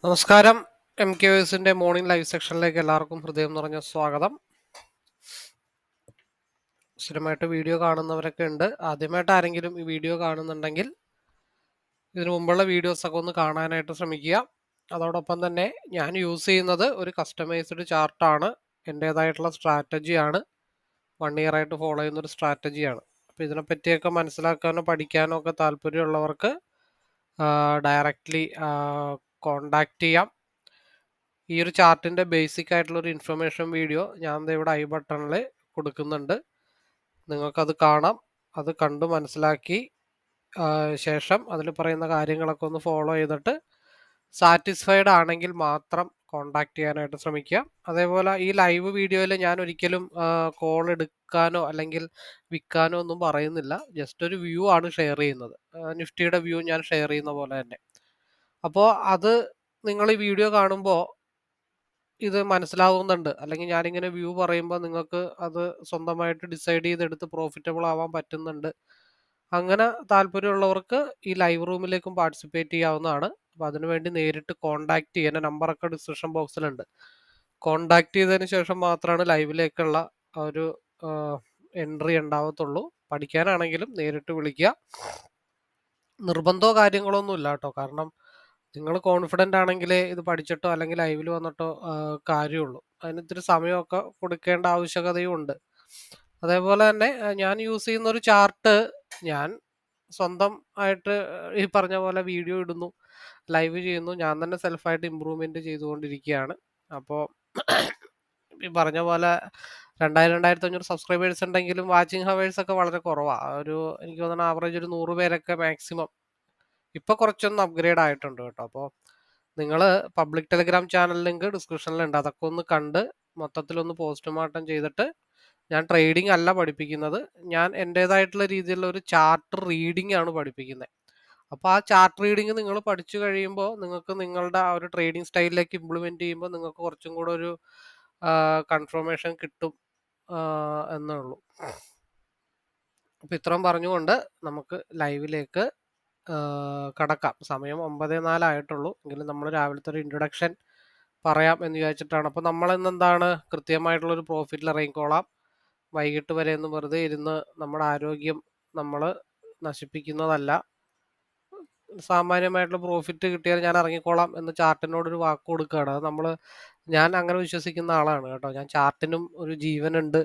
നമസ്കാരം. MKVSന്റെ morning live സെക്ഷനിലേക്ക് എല്ലാവർക്കും ഹൃദയം നിറഞ്ഞ സ്വാഗതം. സ്ഥിരമായിട്ട് വീഡിയോ കാണുന്നവരൊക്കെ ഉണ്ട്. ആദ്യമായിട്ട് ആരെങ്കിലും ഈ വീഡിയോ കാണുന്നുണ്ടെങ്കിൽ ഇതിനു മുമ്പുള്ള വീഡിയോസൊക്കെ ഒന്ന് കാണാനായിട്ട് ശ്രമിക്കുക. അതോടൊപ്പം തന്നെ ഞാൻ യൂസ് ചെയ്യുന്നത് ഒരു കസ്റ്റമൈസ്ഡ് ചാർട്ടാണ്. എൻ്റേതായിട്ടുള്ള സ്ട്രാറ്റജിയാണ്. 1 ഇയർ ആയിട്ട് ഫോളോ ചെയ്യുന്ന ഒരു സ്ട്രാറ്റജിയാണ്. അപ്പോൾ ഇതിനെപ്പറ്റിയൊക്കെ മനസ്സിലാക്കാനോ പഠിക്കാനോ ഒക്കെ താല്പര്യമുള്ളവർക്ക് ഡയറക്റ്റ്ലി കോണ്ടാക്ട് ചെയ്യാം. ഈ ഒരു ചാർട്ടിൻ്റെ ബേസിക് ആയിട്ടുള്ള ഒരു ഇൻഫർമേഷൻ വീഡിയോ ഞാൻ ദേ ഇവിടെ ഐ ബട്ടണിൽ കൊടുക്കുന്നുണ്ട്. നിങ്ങൾക്കത് കാണാം. അത് കണ്ടു മനസ്സിലാക്കി ശേഷം അതിൽ പറയുന്ന കാര്യങ്ങളൊക്കെ ഒന്ന് ഫോളോ ചെയ്തിട്ട് സാറ്റിസ്ഫൈഡ് ആണെങ്കിൽ മാത്രം കോണ്ടാക്ട് ചെയ്യാനായിട്ട് ശ്രമിക്കുക. അതേപോലെ ഈ ലൈവ് വീഡിയോയിൽ ഞാൻ ഒരിക്കലും കോൾ എടുക്കാനോ അല്ലെങ്കിൽ വിൽക്കാനോ ഒന്നും പറയുന്നില്ല. ജസ്റ്റ് ഒരു വ്യൂ ആണ് ഷെയർ ചെയ്യുന്നത്. നിഫ്റ്റിയുടെ വ്യൂ ഞാൻ ഷെയർ ചെയ്യുന്ന പോലെ തന്നെ. അപ്പോൾ അത് നിങ്ങൾ ഈ വീഡിയോ കാണുമ്പോൾ ഇത് മനസ്സിലാവുന്നുണ്ട്, അല്ലെങ്കിൽ ഞാനിങ്ങനെ വ്യൂ പറയുമ്പോൾ നിങ്ങൾക്ക് അത് സ്വന്തമായിട്ട് ഡിസൈഡ് ചെയ്തെടുത്ത് പ്രോഫിറ്റബിൾ ആവാൻ പറ്റുന്നുണ്ട്. അങ്ങനെ താല്പര്യമുള്ളവർക്ക് ഈ ലൈവ് റൂമിലേക്കും പാർട്ടിസിപ്പേറ്റ് ചെയ്യാവുന്നതാണ്. അപ്പോൾ അതിനുവേണ്ടി നേരിട്ട് കോൺടാക്ട് ചെയ്യുക. എൻ്റെ നമ്പറൊക്കെ ഡിസ്ക്രിപ്ഷൻ ബോക്സിലുണ്ട്. കോൺടാക്ട് ചെയ്തതിന് ശേഷം മാത്രമാണ് ലൈവിലേക്കുള്ള ഒരു എൻട്രി ഉണ്ടാവത്തുള്ളൂ. പഠിക്കാനാണെങ്കിലും നേരിട്ട് വിളിക്കുക. നിർബന്ധമോ കാര്യങ്ങളോ ഇല്ല കേട്ടോ. കാരണം നിങ്ങൾ കോൺഫിഡൻ്റ് ആണെങ്കിലേ ഇത് പഠിച്ചിട്ടോ അല്ലെങ്കിൽ ലൈവിൽ വന്നിട്ടോ കാര്യമുള്ളൂ. അതിന് ഇത്തിരി സമയമൊക്കെ കൊടുക്കേണ്ട ആവശ്യകതയും ഉണ്ട്. അതേപോലെ തന്നെ ഞാൻ യൂസ് ചെയ്യുന്ന ഒരു ചാർട്ട് ഞാൻ സ്വന്തം ആയിട്ട് ഈ പറഞ്ഞ പോലെ വീഡിയോ ഇടുന്നു, ലൈവ് ചെയ്യുന്നു. ഞാൻ തന്നെ സെൽഫായിട്ട് ഇമ്പ്രൂവ്മെൻറ്റ് ചെയ്തുകൊണ്ടിരിക്കുകയാണ്. അപ്പോൾ ഈ പറഞ്ഞ പോലെ 2500 സബ്സ്ക്രൈബേഴ്സ് ഉണ്ടെങ്കിലും വാച്ചിങ് ഹവേഴ്സ് ഒക്കെ വളരെ കുറവാണ്. എനിക്ക് തോന്നുന്നു ആവറേജ് ഒരു 100 പേരൊക്കെ മാക്സിമം. ഇപ്പോൾ കുറച്ചൊന്ന് അപ്ഗ്രേഡ് ആയിട്ടുണ്ട് കേട്ടോ. അപ്പോൾ നിങ്ങൾ പബ്ലിക് ടെലിഗ്രാം ചാനൽ ലിങ്ക് ഡിസ്ക്രിപ്ഷനിലുണ്ട്. അതൊക്കെ ഒന്ന് കണ്ട് മൊത്തത്തിലൊന്ന് പോസ്റ്റ്മോർട്ടം ചെയ്തിട്ട്, ഞാൻ ട്രേഡിംഗ് അല്ല പഠിപ്പിക്കുന്നത്, ഞാൻ എൻ്റേതായിട്ടുള്ള രീതിയിലുള്ള ഒരു ചാർട്ട് റീഡിംഗ് ആണ് പഠിപ്പിക്കുന്നത്. അപ്പോൾ ആ ചാർട്ട് റീഡിംഗ് നിങ്ങൾ പഠിച്ചു കഴിയുമ്പോൾ നിങ്ങൾക്ക് നിങ്ങളുടെ ആ ഒരു ട്രേഡിംഗ് സ്റ്റൈലിലേക്ക് ഇംപ്ലിമെൻറ്റ് ചെയ്യുമ്പോൾ നിങ്ങൾക്ക് കുറച്ചും കൂടെ ഒരു കൺഫർമേഷൻ കിട്ടും എന്നേ ഉള്ളൂ. അപ്പോൾ ഇത്രയും പറഞ്ഞുകൊണ്ട് നമുക്ക് ലൈവിലേക്ക് കടക്കാം. സമയം 9:04 ആയിട്ടുള്ളൂ. എങ്കിലും നമ്മൾ രാവിലത്തെ ഒരു ഇൻട്രൊഡക്ഷൻ പറയാം എന്ന് വിചാരിച്ചിട്ടാണ്. അപ്പോൾ നമ്മളിന്ന് എന്താണ്, കൃത്യമായിട്ടുള്ളൊരു പ്രോഫിറ്റിൽ ഇറങ്ങിക്കോളാം. വൈകിട്ട് വരെ ഒന്ന് വെറുതെ ഇരുന്ന് നമ്മുടെ ആരോഗ്യം നമ്മൾ നശിപ്പിക്കുന്നതല്ല. സാമാന്യമായിട്ടുള്ള പ്രോഫിറ്റ് കിട്ടിയാൽ ഞാൻ ഇറങ്ങിക്കോളാം എന്ന് ചാർട്ടിനോടൊരു വാക്ക് കൊടുക്കുകയാണ്. അത് ഞാൻ അങ്ങനെ വിശ്വസിക്കുന്ന ആളാണ് കേട്ടോ. ഞാൻ ചാർട്ടിനും ഒരു ജീവനുണ്ട്,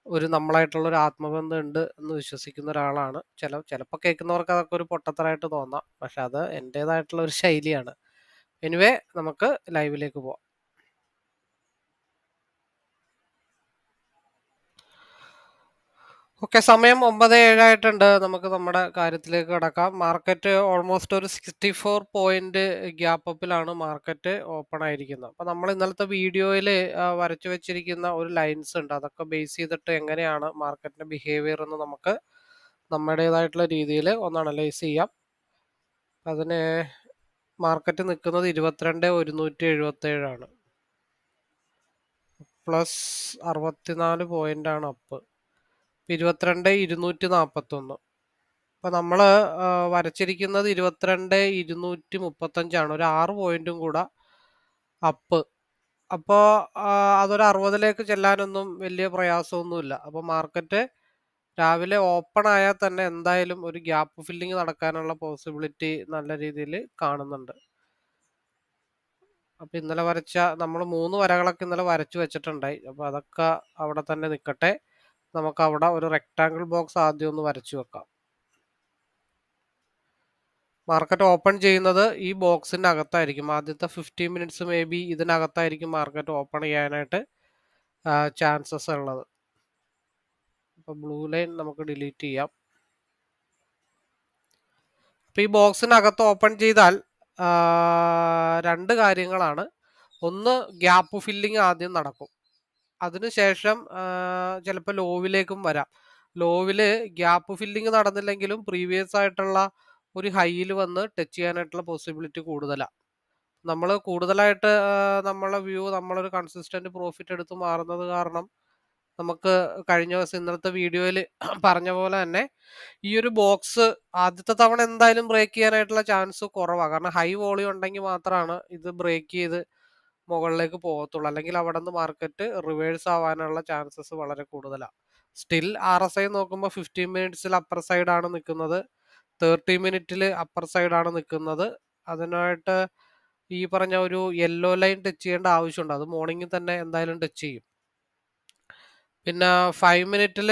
ഒരു നമ്മളായിട്ടുള്ള ഒരു ആത്മബന്ധം ഉണ്ട് എന്ന് വിശ്വസിക്കുന്ന ഒരാളാണ്. ചിലപ്പോൾ കേൾക്കുന്നവർക്ക് അതൊക്കെ ഒരു പൊട്ടത്തരായിട്ട് തോന്നാം. പക്ഷെ അത് എൻ്റേതായിട്ടുള്ള ഒരു ശൈലിയാണ്. എനിവേ, നമുക്ക് ലൈവിലേക്ക് പോവാം. ഓക്കെ, സമയം 9:07 ആയിട്ടുണ്ട്. നമുക്ക് നമ്മുടെ കാര്യത്തിലേക്ക് കടക്കാം. മാർക്കറ്റ് ഓൾമോസ്റ്റ് ഒരു 64 പോയിന്റ് ഗ്യാപ്പ് അപ്പിലാണ് മാർക്കറ്റ് ഓപ്പൺ ആയിരിക്കുന്നത്. അപ്പോൾ നമ്മൾ ഇന്നലത്തെ വീഡിയോയിൽ വരച്ചു വെച്ചിരിക്കുന്ന ഒരു ലൈൻസ് ഉണ്ട്. അതൊക്കെ ബേസ് ചെയ്തിട്ട് എങ്ങനെയാണ് മാർക്കറ്റിന്റെ ബിഹേവിയർ എന്ന് നമുക്ക് നമ്മുടേതായിട്ടുള്ള രീതിയിൽ ഒന്ന് അനലൈസ് ചെയ്യാം. അതിന് മാർക്കറ്റ് നിൽക്കുന്നത് 22,177 ആണ്. പ്ലസ് 64 പോയിന്റാണ് അപ്പ്. 22,241. അപ്പോൾ നമ്മൾ വരച്ചിരിക്കുന്നത് 22,235 ഒരു 6 പോയിന്റും കൂടെ അപ്പ്. അപ്പോൾ അതൊരു 60ലേക്ക് ചെല്ലാനൊന്നും വലിയ പ്രയാസമൊന്നുമില്ല. അപ്പോൾ മാർക്കറ്റ് രാവിലെ ഓപ്പൺ ആയാൽ തന്നെ എന്തായാലും ഒരു ഗ്യാപ്പ് ഫില്ലിങ് നടക്കാനുള്ള പോസിബിലിറ്റി നല്ല രീതിയിൽ കാണുന്നുണ്ട്. അപ്പോൾ ഇന്നലെ നമ്മൾ 3 വരകളൊക്കെ ഇന്നലെ വരച്ചു വെച്ചിട്ടുണ്ടായി. അപ്പോൾ അതൊക്കെ അവിടെ തന്നെ നിൽക്കട്ടെ. നമുക്ക് അവിടെ ഒരു റെക്ടാങ്കിൾ ബോക്സ് ആദ്യം ഒന്ന് വരച്ചു വെക്കാം. മാർക്കറ്റ് ഓപ്പൺ ചെയ്യുന്നത് ഈ ബോക്സിൻ്റെ അകത്തായിരിക്കും. ആദ്യത്തെ 15 മിനിറ്റ്സ് മേ ബി ഇതിനകത്തായിരിക്കും മാർക്കറ്റ് ഓപ്പൺ ചെയ്യാനായിട്ട് ചാൻസസ് ഉള്ളത്. അപ്പോൾ ബ്ലൂ ലൈൻ നമുക്ക് ഡിലീറ്റ് ചെയ്യാം. അപ്പോൾ ഈ ബോക്സിനകത്ത് ഓപ്പൺ ചെയ്താൽ രണ്ട് കാര്യങ്ങളാണ്. ഒന്ന്, ഗ്യാപ്പ് ഫില്ലിങ് ആദ്യം നടക്കും. അതിനുശേഷം ചിലപ്പോൾ ലോവിലേക്കും വരാം. ലോവിൽ ഗ്യാപ്പ് ഫില്ലിങ് നടന്നില്ലെങ്കിലും പ്രീവിയസ് ആയിട്ടുള്ള ഒരു ഹൈയിൽ വന്ന് ടച്ച് ചെയ്യാനായിട്ടുള്ള പോസിബിലിറ്റി കൂടുതലാണ്. നമ്മൾ കൂടുതലായിട്ട് നമ്മളൊരു കൺസിസ്റ്റന്റ് പ്രോഫിറ്റ് എടുത്ത് മാറുന്നത് കാരണം നമുക്ക് കഴിഞ്ഞ ദിവസം ഇന്നലത്തെ വീഡിയോയിൽ പറഞ്ഞ പോലെ തന്നെ ഈ ഒരു ബോക്സ് ആദ്യത്തെ തവണ എന്തായാലും ബ്രേക്ക് ചെയ്യാനായിട്ടുള്ള ചാൻസ് കുറവാണ്. കാരണം ഹൈ വോളിയം ഉണ്ടെങ്കിൽ മാത്രമാണ് ഇത് ബ്രേക്ക് ചെയ്ത് മുകളിലേക്ക് പോകത്തുള്ളൂ. അല്ലെങ്കിൽ അവിടെ നിന്ന് മാർക്കറ്റ് റിവേഴ്സ് ആവാനുള്ള ചാൻസസ് വളരെ കൂടുതലാണ്. സ്റ്റിൽ RSI നോക്കുമ്പോൾ 15 മിനിറ്റ്സിൽ അപ്പർ സൈഡാണ് നിൽക്കുന്നത്, 30 മിനിറ്റിൽ അപ്പർ സൈഡാണ് നിൽക്കുന്നത്. അതിനായിട്ട് ഈ പറഞ്ഞ ഒരു യെല്ലോ ലൈൻ ടച്ച് ചെയ്യേണ്ട ആവശ്യമുണ്ട്. അത് മോർണിംഗിൽ തന്നെ എന്തായാലും ടച്ച് ചെയ്യും. പിന്നെ 5 മിനിറ്റിൽ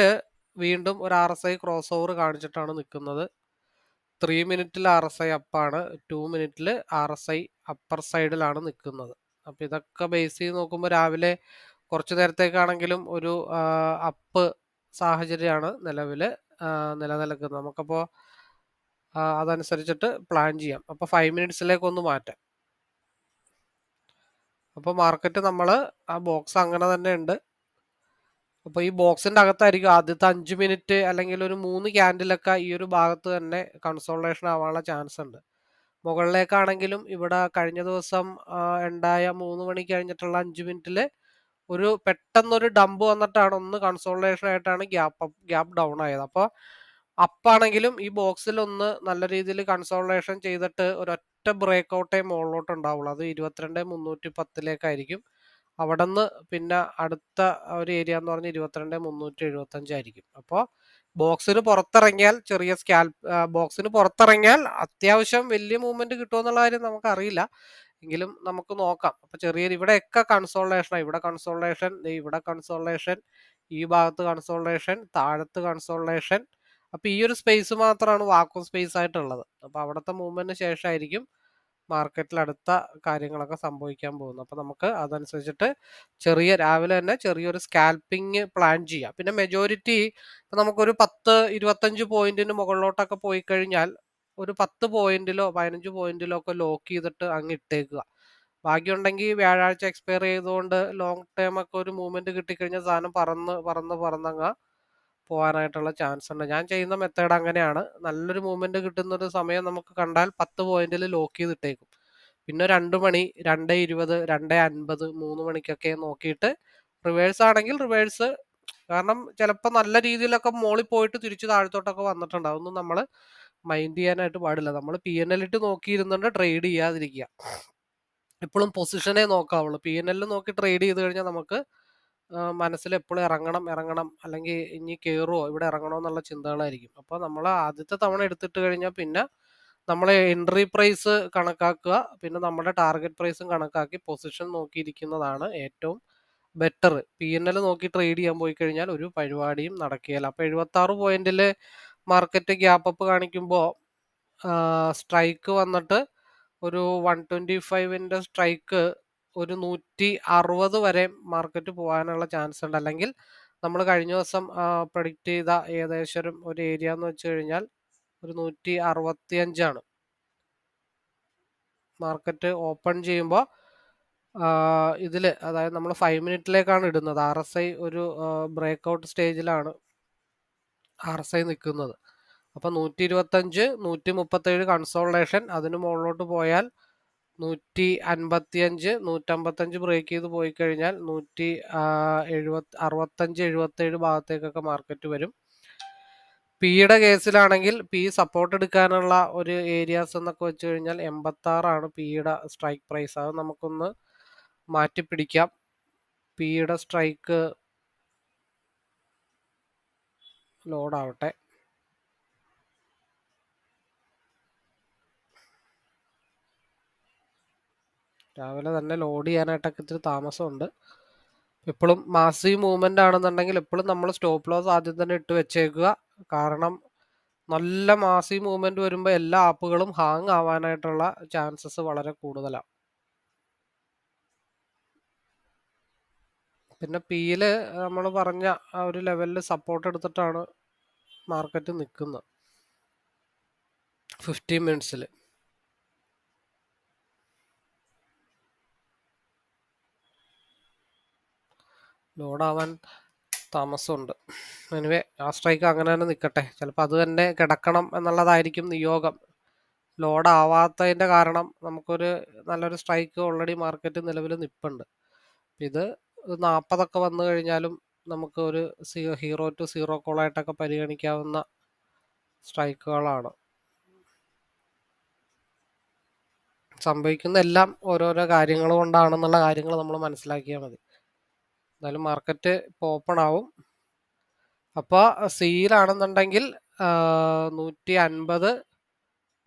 വീണ്ടും ഒരു RSI ക്രോസ് ഓവർ കാണിച്ചിട്ടാണ് നിൽക്കുന്നത്. 3 മിനിറ്റിൽ RSI അപ്പാണ്, 2 മിനിറ്റിൽ RSI അപ്പർ സൈഡിലാണ് നിൽക്കുന്നത്. അപ്പോൾ ഇതൊക്കെ ബേസ് ചെയ്ത് നോക്കുമ്പോൾ രാവിലെ കുറച്ച് നേരത്തേക്കാണെങ്കിലും ഒരു അപ്പ് സാഹചര്യമാണ് നിലവിൽ നിലനിൽക്കുന്നത്. നമുക്കപ്പോൾ അതനുസരിച്ചിട്ട് പ്ലാൻ ചെയ്യാം. അപ്പോൾ 5 മിനിറ്റ്സിലേക്ക് ഒന്ന് മാറ്റാം. അപ്പോൾ മാർക്കറ്റ് നമ്മൾ ആ ബോക്സ് അങ്ങനെ തന്നെ ഉണ്ട്. അപ്പോൾ ഈ ബോക്സിന്റെ അകത്തായിരിക്കും ആദ്യത്തെ 5 മിനിറ്റ് അല്ലെങ്കിൽ ഒരു 3 ക്യാൻഡിലൊക്കെ ഈ ഒരു ഭാഗത്ത് തന്നെ കൺസോൾട്ടേഷൻ ആവാനുള്ള ചാൻസ് ഉണ്ട്. മുകളിലേക്കാണെങ്കിലും ഇവിടെ കഴിഞ്ഞ ദിവസം ഉണ്ടായ 3 മണി കഴിഞ്ഞിട്ടുള്ള 5 മിനിറ്റിൽ ഒരു പെട്ടെന്നൊരു ഡംപ് വന്നിട്ടാണ് ഒന്ന് കൺസോൾട്ടേഷൻ ആയിട്ടാണ് ഗ്യാപ്പ് ഡൗൺ ആയത്. അപ്പോൾ അപ്പാണെങ്കിലും ഈ ബോക്സിൽ ഒന്ന് നല്ല രീതിയിൽ കൺസോൾട്ടേഷൻ ചെയ്തിട്ട് ഒരൊറ്റ ബ്രേക്ക് ഔട്ടേ മുകളിലോട്ട് ഉണ്ടാവുള്ളൂ. അത് 22,310 അവിടെ നിന്ന് പിന്നെ അടുത്ത ഒരു ഏരിയ എന്ന് പറഞ്ഞാൽ 22,375 ആയിരിക്കും. അപ്പോൾ ബോക്സിന് പുറത്തിറങ്ങിയാൽ ബോക്സിന് പുറത്തിറങ്ങിയാൽ അത്യാവശ്യം വലിയ മൂവ്മെന്റ് കിട്ടുമോ എന്നുള്ള കാര്യം നമുക്കറിയില്ല. എങ്കിലും നമുക്ക് നോക്കാം. അപ്പൊ ചെറിയൊരു ഇവിടെയൊക്കെ കൺസോൾട്ടേഷനാണ്. ഇവിടെ കൺസോൾട്ടേഷൻ, ഇവിടെ കൺസോൾട്ടേഷൻ, ഈ ഭാഗത്ത് കൺസോൾട്ടേഷൻ, താഴത്ത് കൺസോൾട്ടേഷൻ. അപ്പൊ ഈ ഒരു സ്പേസ് മാത്രമാണ് വാക്വം സ്പേസ് ആയിട്ടുള്ളത്. അപ്പൊ അവിടുത്തെ മൂവ്മെന്റിന് ശേഷമായിരിക്കും മാർക്കറ്റിൽ അടുത്ത കാര്യങ്ങളൊക്കെ സംഭവിക്കാൻ പോകുന്നത്. അപ്പൊ നമുക്ക് അതനുസരിച്ചിട്ട് രാവിലെ തന്നെ ചെറിയൊരു സ്കാൽപ്പിംഗ് പ്ലാൻ ചെയ്യാം. പിന്നെ മെജോറിറ്റി നമുക്കൊരു 10-25 പോയിന്റിന് മുകളിലോട്ടൊക്കെ പോയി കഴിഞ്ഞാൽ ഒരു 10 പോയിന്റിലോ 15 പോയിന്റിലോ ഒക്കെ ലോക്ക് ചെയ്തിട്ട് അങ്ങ് ഇട്ടേക്കുക. ഭാഗ്യമുണ്ടെങ്കിൽ വ്യാഴാഴ്ച എക്സ്പയർ ചെയ്തുകൊണ്ട് ലോങ് ടേം ഒക്കെ ഒരു മൂവ്മെന്റ് കിട്ടിക്കഴിഞ്ഞാൽ സാധനം പറന്നങ്ങ് പോകാനായിട്ടുള്ള ചാൻസ് ഉണ്ട്. ഞാൻ ചെയ്യുന്ന മെത്തേഡ് അങ്ങനെയാണ്. നല്ലൊരു മൂവ്മെന്റ് കിട്ടുന്ന ഒരു സമയം നമുക്ക് കണ്ടാൽ 10 പോയിന്റിൽ ലോക്ക് ചെയ്തിട്ടേക്കും. പിന്നെ 2 മണി, 2:20, 2:50, 3 മണിക്കൊക്കെ നോക്കിയിട്ട് റിവേഴ്സ് ആണെങ്കിൽ റിവേഴ്സ്. കാരണം ചിലപ്പോൾ നല്ല രീതിയിലൊക്കെ മോളിൽ പോയിട്ട് തിരിച്ച് താഴത്തോട്ടൊക്കെ വന്നിട്ടുണ്ട്. അതൊന്നും നമ്മൾ മൈൻഡ് ചെയ്യാനായിട്ട് പാടില്ല. നമ്മൾ PNL ഇട്ട് നോക്കിയിരുന്നുണ്ട് ട്രേഡ് ചെയ്യാതിരിക്കുക. എപ്പോഴും പൊസിഷനെ നോക്കാവുള്ളൂ. PNL നോക്കി ട്രേഡ് ചെയ്ത് കഴിഞ്ഞാൽ നമുക്ക് മനസ്സിൽ എപ്പോഴും ഇറങ്ങണം അല്ലെങ്കിൽ ഇനി കയറുമോ ഇവിടെ ഇറങ്ങണോ എന്നുള്ള ചിന്തകളായിരിക്കും. അപ്പോൾ നമ്മൾ ആദ്യത്തെ തവണ എടുത്തിട്ട് കഴിഞ്ഞാൽ പിന്നെ നമ്മൾ എൻട്രി പ്രൈസ് കണക്കാക്കുക, പിന്നെ നമ്മുടെ ടാർഗറ്റ് പ്രൈസും കണക്കാക്കി പൊസിഷൻ നോക്കിയിരിക്കുന്നതാണ് ഏറ്റവും ബെറ്റർ. PNL നോക്കി ട്രേഡ് ചെയ്യാൻ പോയി കഴിഞ്ഞാൽ ഒരു പരിപാടിയും നടക്കുകയില്ല. അപ്പോൾ 76 പോയിന്റിൽ മാർക്കറ്റ് ഗ്യാപ്പ് അപ്പ് കാണിക്കുമ്പോൾ സ്ട്രൈക്ക് വന്നിട്ട് ഒരു 125ന്റെ സ്ട്രൈക്ക് ഒരു 160 വരെ മാർക്കറ്റ് പോകാനുള്ള ചാൻസ് ഉണ്ട്. അല്ലെങ്കിൽ നമ്മൾ കഴിഞ്ഞ ദിവസം പ്രഡിക്റ്റ് ചെയ്ത ഏകദേശം ഒരു ഏരിയ എന്ന് വെച്ച് കഴിഞ്ഞാൽ ഒരു 165 മാർക്കറ്റ് ഓപ്പൺ ചെയ്യുമ്പോൾ ഇതില്, അതായത് നമ്മൾ 5 മിനിറ്റിലേക്കാണ് ഇടുന്നത്. RSI ഒരു ബ്രേക്ക് ഔട്ട് സ്റ്റേജിലാണ് RSI നിൽക്കുന്നത്. അപ്പം 125, 137 കൺസോൾട്ടേഷൻ. അതിന് മുകളിലോട്ട് പോയാൽ 155, 155 ബ്രേക്ക് ചെയ്ത് പോയി കഴിഞ്ഞാൽ 65, 77 ഭാഗത്തേക്കൊക്കെ മാർക്കറ്റ് വരും. പിയുടെ കേസിലാണെങ്കിൽ പി സപ്പോർട്ട് എടുക്കാനുള്ള ഒരു ഏരിയാസ് എന്നൊക്കെ വെച്ച് കഴിഞ്ഞാൽ 86 പിയുടെ സ്ട്രൈക്ക് പ്രൈസ്. അത് നമുക്കൊന്ന് മാറ്റിപ്പിടിക്കാം. പിയുടെ സ്ട്രൈക്ക് ലോഡാവട്ടെ. രാവിലെ തന്നെ ലോഡ് ചെയ്യാനായിട്ടൊക്കെ ഇത്തിരി താമസമുണ്ട്. എപ്പോഴും മാസീവ് മൂവ്മെന്റ് ആണെന്നുണ്ടെങ്കിൽ എപ്പോഴും നമ്മൾ സ്റ്റോപ്പ് ലോസ് ആദ്യം തന്നെ ഇട്ട് വെച്ചേക്കുക. കാരണം നല്ല മാസീവ് മൂവ്മെന്റ് വരുമ്പോൾ എല്ലാ ആപ്പുകളും ഹാങ് ആവാനായിട്ടുള്ള ചാൻസസ് വളരെ കൂടുതലാണ്. പിന്നെ പിയില് നമ്മൾ പറഞ്ഞ ആ ഒരു ലെവലിൽ സപ്പോർട്ട് എടുത്തിട്ടാണ് മാർക്കറ്റ് നിൽക്കുന്നത് 15 മിനിറ്റ്സിൽ. ലോഡാവാൻ താമസമുണ്ട്. എനിവേ ആ സ്ട്രൈക്ക് അങ്ങനെ തന്നെ നിൽക്കട്ടെ. ചിലപ്പോൾ അത് തന്നെ കിടക്കണം എന്നുള്ളതായിരിക്കും നിയോഗം. ലോഡാവാത്തതിൻ്റെ കാരണം നമുക്കൊരു നല്ലൊരു സ്ട്രൈക്ക് ഓൾറെഡി മാർക്കറ്റ് നിലവിൽ നിൽപ്പുണ്ട്. ഇത് 40 വന്നു കഴിഞ്ഞാലും നമുക്ക് ഒരു ഹീറോ ടു സീറോ കോളായിട്ടൊക്കെ പരിഗണിക്കാവുന്ന സ്ട്രൈക്കുകളാണ്. സംഭവിക്കുന്ന എല്ലാം ഓരോരോ കാര്യങ്ങൾ കൊണ്ടാണെന്നുള്ള കാര്യങ്ങൾ നമ്മൾ മനസ്സിലാക്കിയാൽ മതി. എന്തായാലും മാർക്കറ്റ് ഇപ്പോൾ ഓപ്പൺ ആവും. അപ്പോൾ സിയിലാണെന്നുണ്ടെങ്കിൽ 150,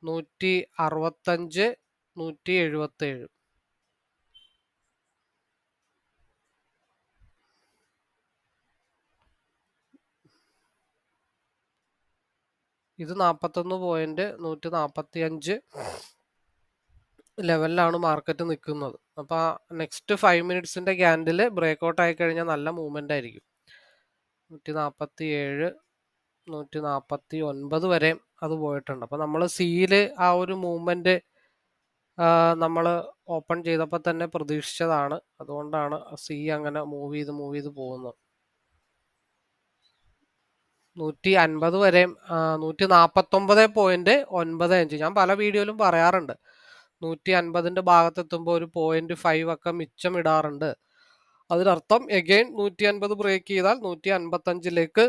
165, 177. ഇത് 41 പോയിന്റ് 145 ലെവലിലാണ് മാർക്കറ്റ് നിൽക്കുന്നത്. അപ്പോൾ നെക്സ്റ്റ് 5 മിനിറ്റ്സിന്റെ ക്യാൻഡിൽ ബ്രേക്ക്ഔട്ട് ആയി കഴിഞ്ഞാൽ നല്ല മൂവ്മെന്റ് ആയിരിക്കും. 147, 149 വരെ അത് പോയിട്ടുണ്ട്. അപ്പോൾ നമ്മൾ സിയിൽ ആ ഒരു മൂവ്മെന്റ് നമ്മൾ ഓപ്പൺ ചെയ്തപ്പോൾ തന്നെ പ്രതീക്ഷിച്ചതാണ്. അതുകൊണ്ടാണ് സി അങ്ങനെ മൂവ് ചെയ്ത് പോകുന്നത്. 150 വരെയും 149.95. ഞാൻ പല വീഡിയോയിലും പറയാറുണ്ട്, 150ന്റെ ഭാഗത്തെത്തുമ്പോൾ ഒരു 0.5 ഒക്കെ മിച്ചം ഇടാറുണ്ട്. അതിനർത്ഥം എഗെയിൻ 150 ബ്രേക്ക് ചെയ്താൽ 155ലേക്ക്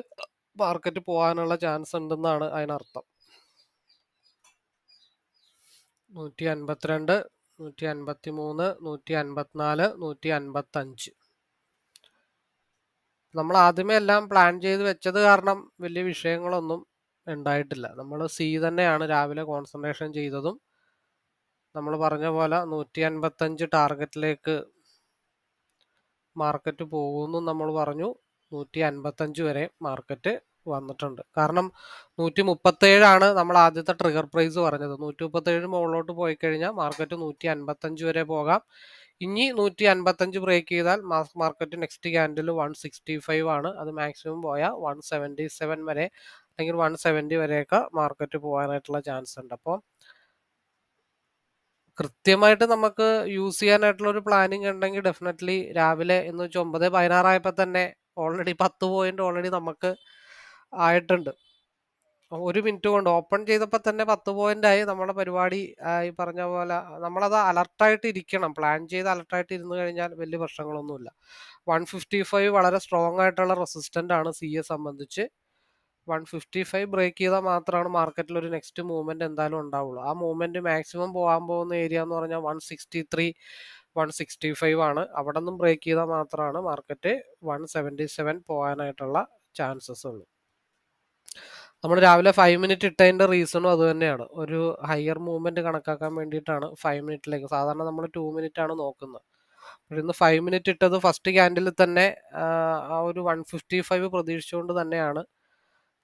മാർക്കറ്റ് പോകാനുള്ള ചാൻസ് ഉണ്ടെന്നാണ് അതിനർത്ഥം. 152, 153, 154, 155. നമ്മൾ ആദ്യമേ എല്ലാം പ്ലാൻ ചെയ്ത് വെച്ചത് കാരണം വലിയ വിഷയങ്ങളൊന്നും ഉണ്ടായിട്ടില്ല. നമ്മൾ സി തന്നെയാണ് രാവിലെ കോൺസെൻട്രേഷൻ ചെയ്തതും. നമ്മൾ പറഞ്ഞ പോലെ 155 ടാർഗറ്റിലേക്ക് മാർക്കറ്റ് പോകുമെന്നും നമ്മൾ പറഞ്ഞു. 155 വരെ മാർക്കറ്റ് വന്നിട്ടുണ്ട്. കാരണം 137 നമ്മൾ ആദ്യത്തെ ട്രിഗർ പ്രൈസ് പറഞ്ഞത്. 137 മുകളിലോട്ട് പോയി കഴിഞ്ഞാൽ മാർക്കറ്റ് 155 വരെ പോകാം. ഇനി 155 ബ്രേക്ക് ചെയ്താൽ മാർക്കറ്റ് നെക്സ്റ്റ് ക്യാൻഡിൽ 165 ആണ്. അത് മാക്സിമം പോയാൽ 177 വരെ അല്ലെങ്കിൽ 170 വരെയൊക്കെ മാർക്കറ്റ് പോകാനായിട്ടുള്ള ചാൻസ് ഉണ്ട്. അപ്പോൾ കൃത്യമായിട്ട് നമുക്ക് യൂസ് ചെയ്യാനായിട്ടുള്ള ഒരു പ്ലാനിങ് ഉണ്ടെങ്കിൽ ഡെഫിനറ്റ്ലി രാവിലെ എന്ന് വെച്ചാൽ 9:16 ആയപ്പോൾ തന്നെ ഓൾറെഡി 10 പോയിന്റ് ഓൾറെഡി നമുക്ക് ആയിട്ടുണ്ട്. 1 മിനിറ്റ് കൊണ്ട് ഓപ്പൺ ചെയ്തപ്പോൾ തന്നെ 10 പോയിന്റ് ആയി. നമ്മുടെ പരിപാടി ഈ പറഞ്ഞ പോലെ നമ്മളത് അലർട്ടായിട്ട് ഇരിക്കണം. പ്ലാൻ ചെയ്ത് അലർട്ടായിട്ട് ഇരുന്ന് കഴിഞ്ഞാൽ വലിയ പ്രശ്നങ്ങളൊന്നുമില്ല. 155 വളരെ സ്ട്രോങ് ആയിട്ടുള്ള റെസിസ്റ്റന്റ് ആണ് സിയെ സംബന്ധിച്ച്. 155 ബ്രേക്ക് ചെയ്താൽ മാത്രമാണ് മാർക്കറ്റിൽ ഒരു നെക്സ്റ്റ് മൂവ്മെന്റ് എന്തായാലും ഉണ്ടാവുള്ളൂ. ആ മൂവ്മെന്റ് മാക്സിമം പോകാൻ പോകുന്ന ഏരിയ എന്ന് പറഞ്ഞാൽ 163, 165 ആണ്. അവിടെ നിന്നും ബ്രേക്ക് ചെയ്താൽ മാത്രമാണ് മാർക്കറ്റ് 177 പോകാനായിട്ടുള്ള ചാൻസസ് ഉള്ളൂ. നമ്മൾ രാവിലെ 5 മിനിറ്റ് ഇട്ടതിന്റെ റീസണും അത് തന്നെയാണ്. ഒരു ഹയർ മൂവ്മെന്റ് കണക്കാക്കാൻ വേണ്ടിയിട്ടാണ് 5 മിനിറ്റിലേക്ക്. സാധാരണ നമ്മൾ 2 മിനിറ്റ് ആണ് നോക്കുന്നത്. ഇന്ന് 5 മിനിറ്റ് ഇട്ടത് ഫസ്റ്റ് ക്യാൻഡിൽ തന്നെ ആ ഒരു 155 പ്രതീക്ഷിച്ചുകൊണ്ട് തന്നെയാണ്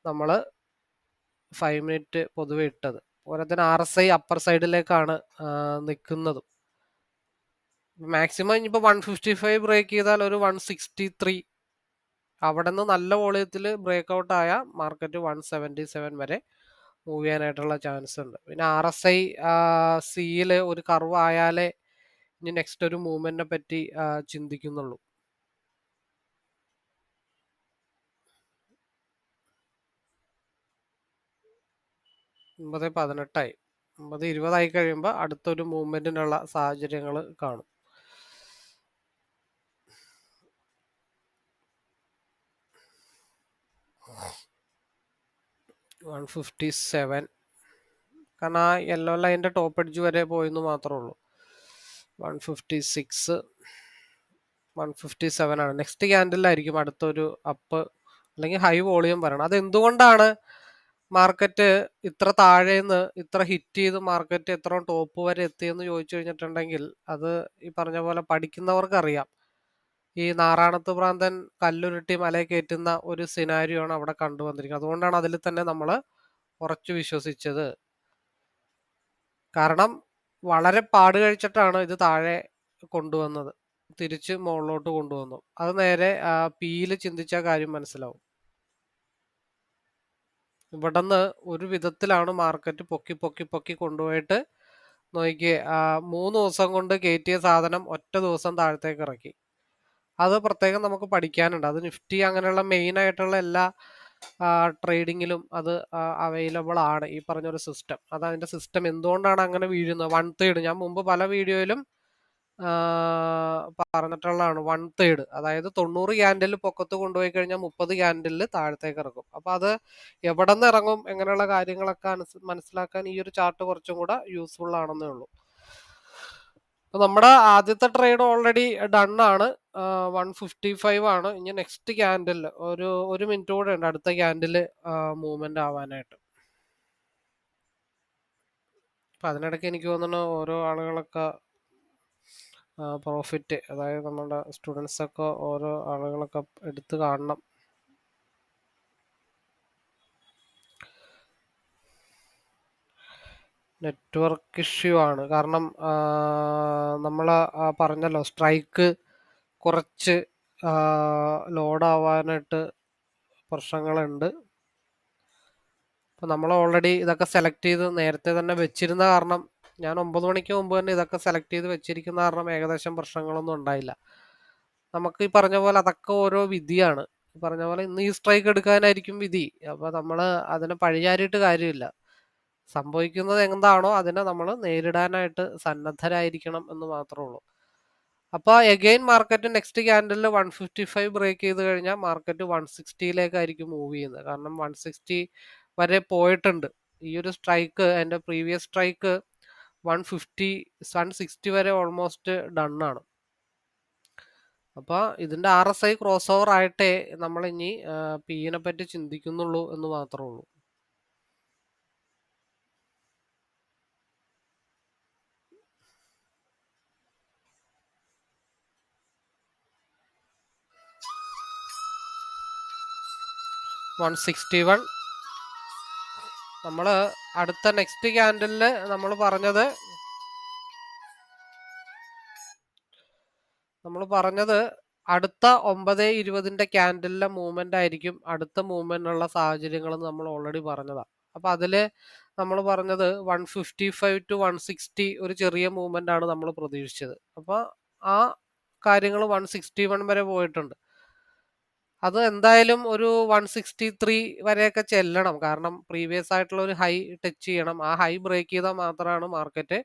നമ്മൾ 5 മിനിറ്റ് പൊതുവെ ഇട്ടത്. അതുപോലെ തന്നെ RSI അപ്പർ സൈഡിലേക്കാണ് നിൽക്കുന്നതും. മാക്സിമം ഇനിയിപ്പോൾ 155 ബ്രേക്ക് ചെയ്താൽ ഒരു 163, അവിടെ നിന്ന് നല്ല വോളിയത്തിൽ ബ്രേക്ക് ഔട്ട് ആയ മാർക്കറ്റ് 177 വരെ മൂവ് ചെയ്യാനായിട്ടുള്ള ചാൻസ് ഉണ്ട്. പിന്നെ RSI സിയിൽ ഒരു കർവ് ആയാലേ ഇനി നെക്സ്റ്റ് ഒരു മൂവ്മെന്റിനെ പറ്റി ചിന്തിക്കുന്നുള്ളൂ. 9:18 9:20 കഴിയുമ്പോൾ അടുത്തൊരു മൂവ്മെന്റിനുള്ള സാഹചര്യങ്ങൾ കാണും. $157, കാരണം ആ യെല്ലോ ലൈനിന്റെ ടോപ്പ് എഡ്ജ് വരെ പോയെന്ന് മാത്രമേ ഉള്ളൂ. 156, 157 ആണ്. നെക്സ്റ്റ് ക്യാൻഡിലായിരിക്കും അടുത്തൊരു അപ്പ് അല്ലെങ്കിൽ ഹൈ വോളിയം പറയണം. അതെന്തുകൊണ്ടാണ് മാർക്കറ്റ് ഇത്ര താഴേന്ന് ഇത്ര ഹിറ്റ് ചെയ്ത് മാർക്കറ്റ് എത്ര ടോപ്പ് വരെ എത്തിയെന്ന് ചോദിച്ചു കഴിഞ്ഞിട്ടുണ്ടെങ്കിൽ അത് ഈ പറഞ്ഞ പോലെ പഠിക്കുന്നവർക്ക് അറിയാം. ഈ നാറാണത്ത് ഭ്രാന്തൻ കല്ലുരുട്ടി മലയെ കയറ്റുന്ന ഒരു സിനാരിയോ ആണ് അവിടെ കണ്ടുവന്നിരിക്കുന്നത്. അതുകൊണ്ടാണ് അതിൽ തന്നെ നമ്മൾ ഉറച്ചു വിശ്വസിച്ചത്. കാരണം വളരെ പാട് കഴിച്ചിട്ടാണ് ഇത് താഴെ കൊണ്ടുവന്നത്, തിരിച്ച് മുകളിലോട്ട് കൊണ്ടുവന്നു. അത് നേരെ പിയിൽ ചിന്തിച്ച കാര്യം മനസ്സിലാവും. ഇവിടുന്ന് ഒരു വിധത്തിലാണ് മാർക്കറ്റ് പൊക്കി പൊക്കി പൊക്കി കൊണ്ടുപോയിട്ട് നോക്കിയേ 3 ദിവസം കൊണ്ട് കയറ്റിയ സാധനം ഒറ്റ ദിവസം താഴത്തേക്ക് ഇറക്കി. അത് പ്രത്യേകം നമുക്ക് പഠിക്കാനുണ്ട്. അത് നിഫ്റ്റി അങ്ങനെയുള്ള മെയിൻ ആയിട്ടുള്ള എല്ലാ ട്രേഡിങ്ങിലും അത് അവൈലബിൾ ആണ് ഈ പറഞ്ഞൊരു സിസ്റ്റം. അത് അതിന്റെ സിസ്റ്റം എന്തുകൊണ്ടാണ് അങ്ങനെ വീഴുന്നത്. 1/3 ഞാൻ മുമ്പ് പല വീഡിയോയിലും പറഞ്ഞിട്ടുള്ളതാണ് 1/3. അതായത് 90 ക്യാൻഡിൽ പൊക്കത്ത് കൊണ്ടുപോയി കഴിഞ്ഞാൽ 30 ക്യാൻഡിൽ താഴത്തേക്ക് ഇറങ്ങും. അപ്പൊ അത് എവിടെ നിന്ന് ഇറങ്ങും എങ്ങനെയുള്ള കാര്യങ്ങളൊക്കെ മനസ്സിലാക്കാൻ ഈ ഒരു ചാർട്ട് കുറച്ചും കൂടെ യൂസ്ഫുൾ ആണെന്നേ ഉള്ളൂ. അപ്പൊ നമ്മുടെ ആദ്യത്തെ ട്രേഡ് ഓൾറെഡി ഡൺ ആണ്. 155 ആണ്. ഇനി നെക്സ്റ്റ് ക്യാൻഡിൽ ഒരു മിനിറ്റ് കൂടെ ഉണ്ട് അടുത്ത ക്യാൻഡിൽ മൂവ്മെന്റ് ആവാനായിട്ട്. അപ്പൊ അതിനിടയ്ക്ക് എനിക്ക് തോന്നുന്നു ഓരോ ആളുകളൊക്കെ പ്രോഫിറ്റ്, അതായത് നമ്മുടെ സ്റ്റുഡൻസ് ഒക്കെ ഓരോ ആളുകളൊക്കെ എടുത്ത് കാണണം. നെറ്റ്വർക്ക് ഇഷ്യൂ ആണ്. കാരണം നമ്മൾ പറഞ്ഞല്ലോ സ്ട്രൈക്ക് കുറച്ച് ലോഡ് ആവാനായിട്ട് പ്രശ്നങ്ങളുണ്ട്. അപ്പൊ നമ്മൾ ഓൾറെഡി ഇതൊക്കെ സെലക്ട് ചെയ്ത് നേരത്തെ തന്നെ വെച്ചിരുന്ന കാരണം, ഞാൻ 9 മണിക്ക് മുമ്പ് തന്നെ ഇതൊക്കെ സെലക്ട് ചെയ്ത് വെച്ചിരിക്കുന്ന കാരണം ഏകദേശം പ്രശ്നങ്ങളൊന്നും ഉണ്ടായില്ല. നമുക്ക് ഈ പറഞ്ഞ പോലെ അതൊക്കെ ഓരോ വിധിയാണ്. ഈ പറഞ്ഞ പോലെ ഇന്ന് ഈ സ്ട്രൈക്ക് എടുക്കാനായിരിക്കും വിധി. അപ്പൊ നമ്മൾ അതിനെ പഴിചാരിയിട്ട് കാര്യമില്ല. സംഭവിക്കുന്നത് എന്താണോ അതിനെ നമ്മൾ നേരിടാനായിട്ട് സന്നദ്ധരായിരിക്കണം എന്ന് മാത്രമേ ഉള്ളൂ. അപ്പൊ എഗെയിൻ മാർക്കറ്റ് നെക്സ്റ്റ് ക്യാൻഡലിൽ 155 ബ്രേക്ക് ചെയ്ത് കഴിഞ്ഞാൽ മാർക്കറ്റ് 160ലേക്കായിരിക്കും മൂവ് ചെയ്യുന്നത്. കാരണം 160 വരെ പോയിട്ടുണ്ട്. ഈ ഒരു സ്ട്രൈക്ക്, അതിന്റെ പ്രീവിയസ് സ്ട്രൈക്ക് 160 വരെ ഓൾമോസ്റ്റ് ഡൺ ആണ്. അപ്പൊ ഇതിന്റെ RSI ക്രോസ് ഓവർ ആയിട്ടേ നമ്മൾ ഇനി പിനെ പറ്റി ചിന്തിക്കുന്നുള്ളൂ എന്ന് മാത്രമേ ഉള്ളൂ. $161. നമ്മള് അടുത്ത നെക്സ്റ്റ് ക്യാൻഡലില് നമ്മൾ പറഞ്ഞത് അടുത്ത 9:20 ക്യാൻഡലിലെ മൂവ്മെന്റ് ആയിരിക്കും അടുത്ത മൂവ്മെന്റിനുള്ള സാഹചര്യങ്ങൾ നമ്മൾ ഓൾറെഡി പറഞ്ഞതാണ്. അപ്പൊ അതില് നമ്മൾ പറഞ്ഞത് 155 to 160 ഒരു ചെറിയ മൂവ്മെന്റ് ആണ് നമ്മൾ പ്രതീക്ഷിച്ചത്. അപ്പൊ ആ കാര്യങ്ങൾ 161 വരെ പോയിട്ടുണ്ട്. അത് എന്തായാലും ഒരു 163 വരെയൊക്കെ ചെല്ലണം. കാരണം പ്രീവിയസ് ആയിട്ടുള്ള ഒരു ഹൈ ടച്ച് ചെയ്യണം. ആ ഹൈ ബ്രേക്ക് ചെയ്താൽ മാത്രമാണ് മാർക്കറ്റ്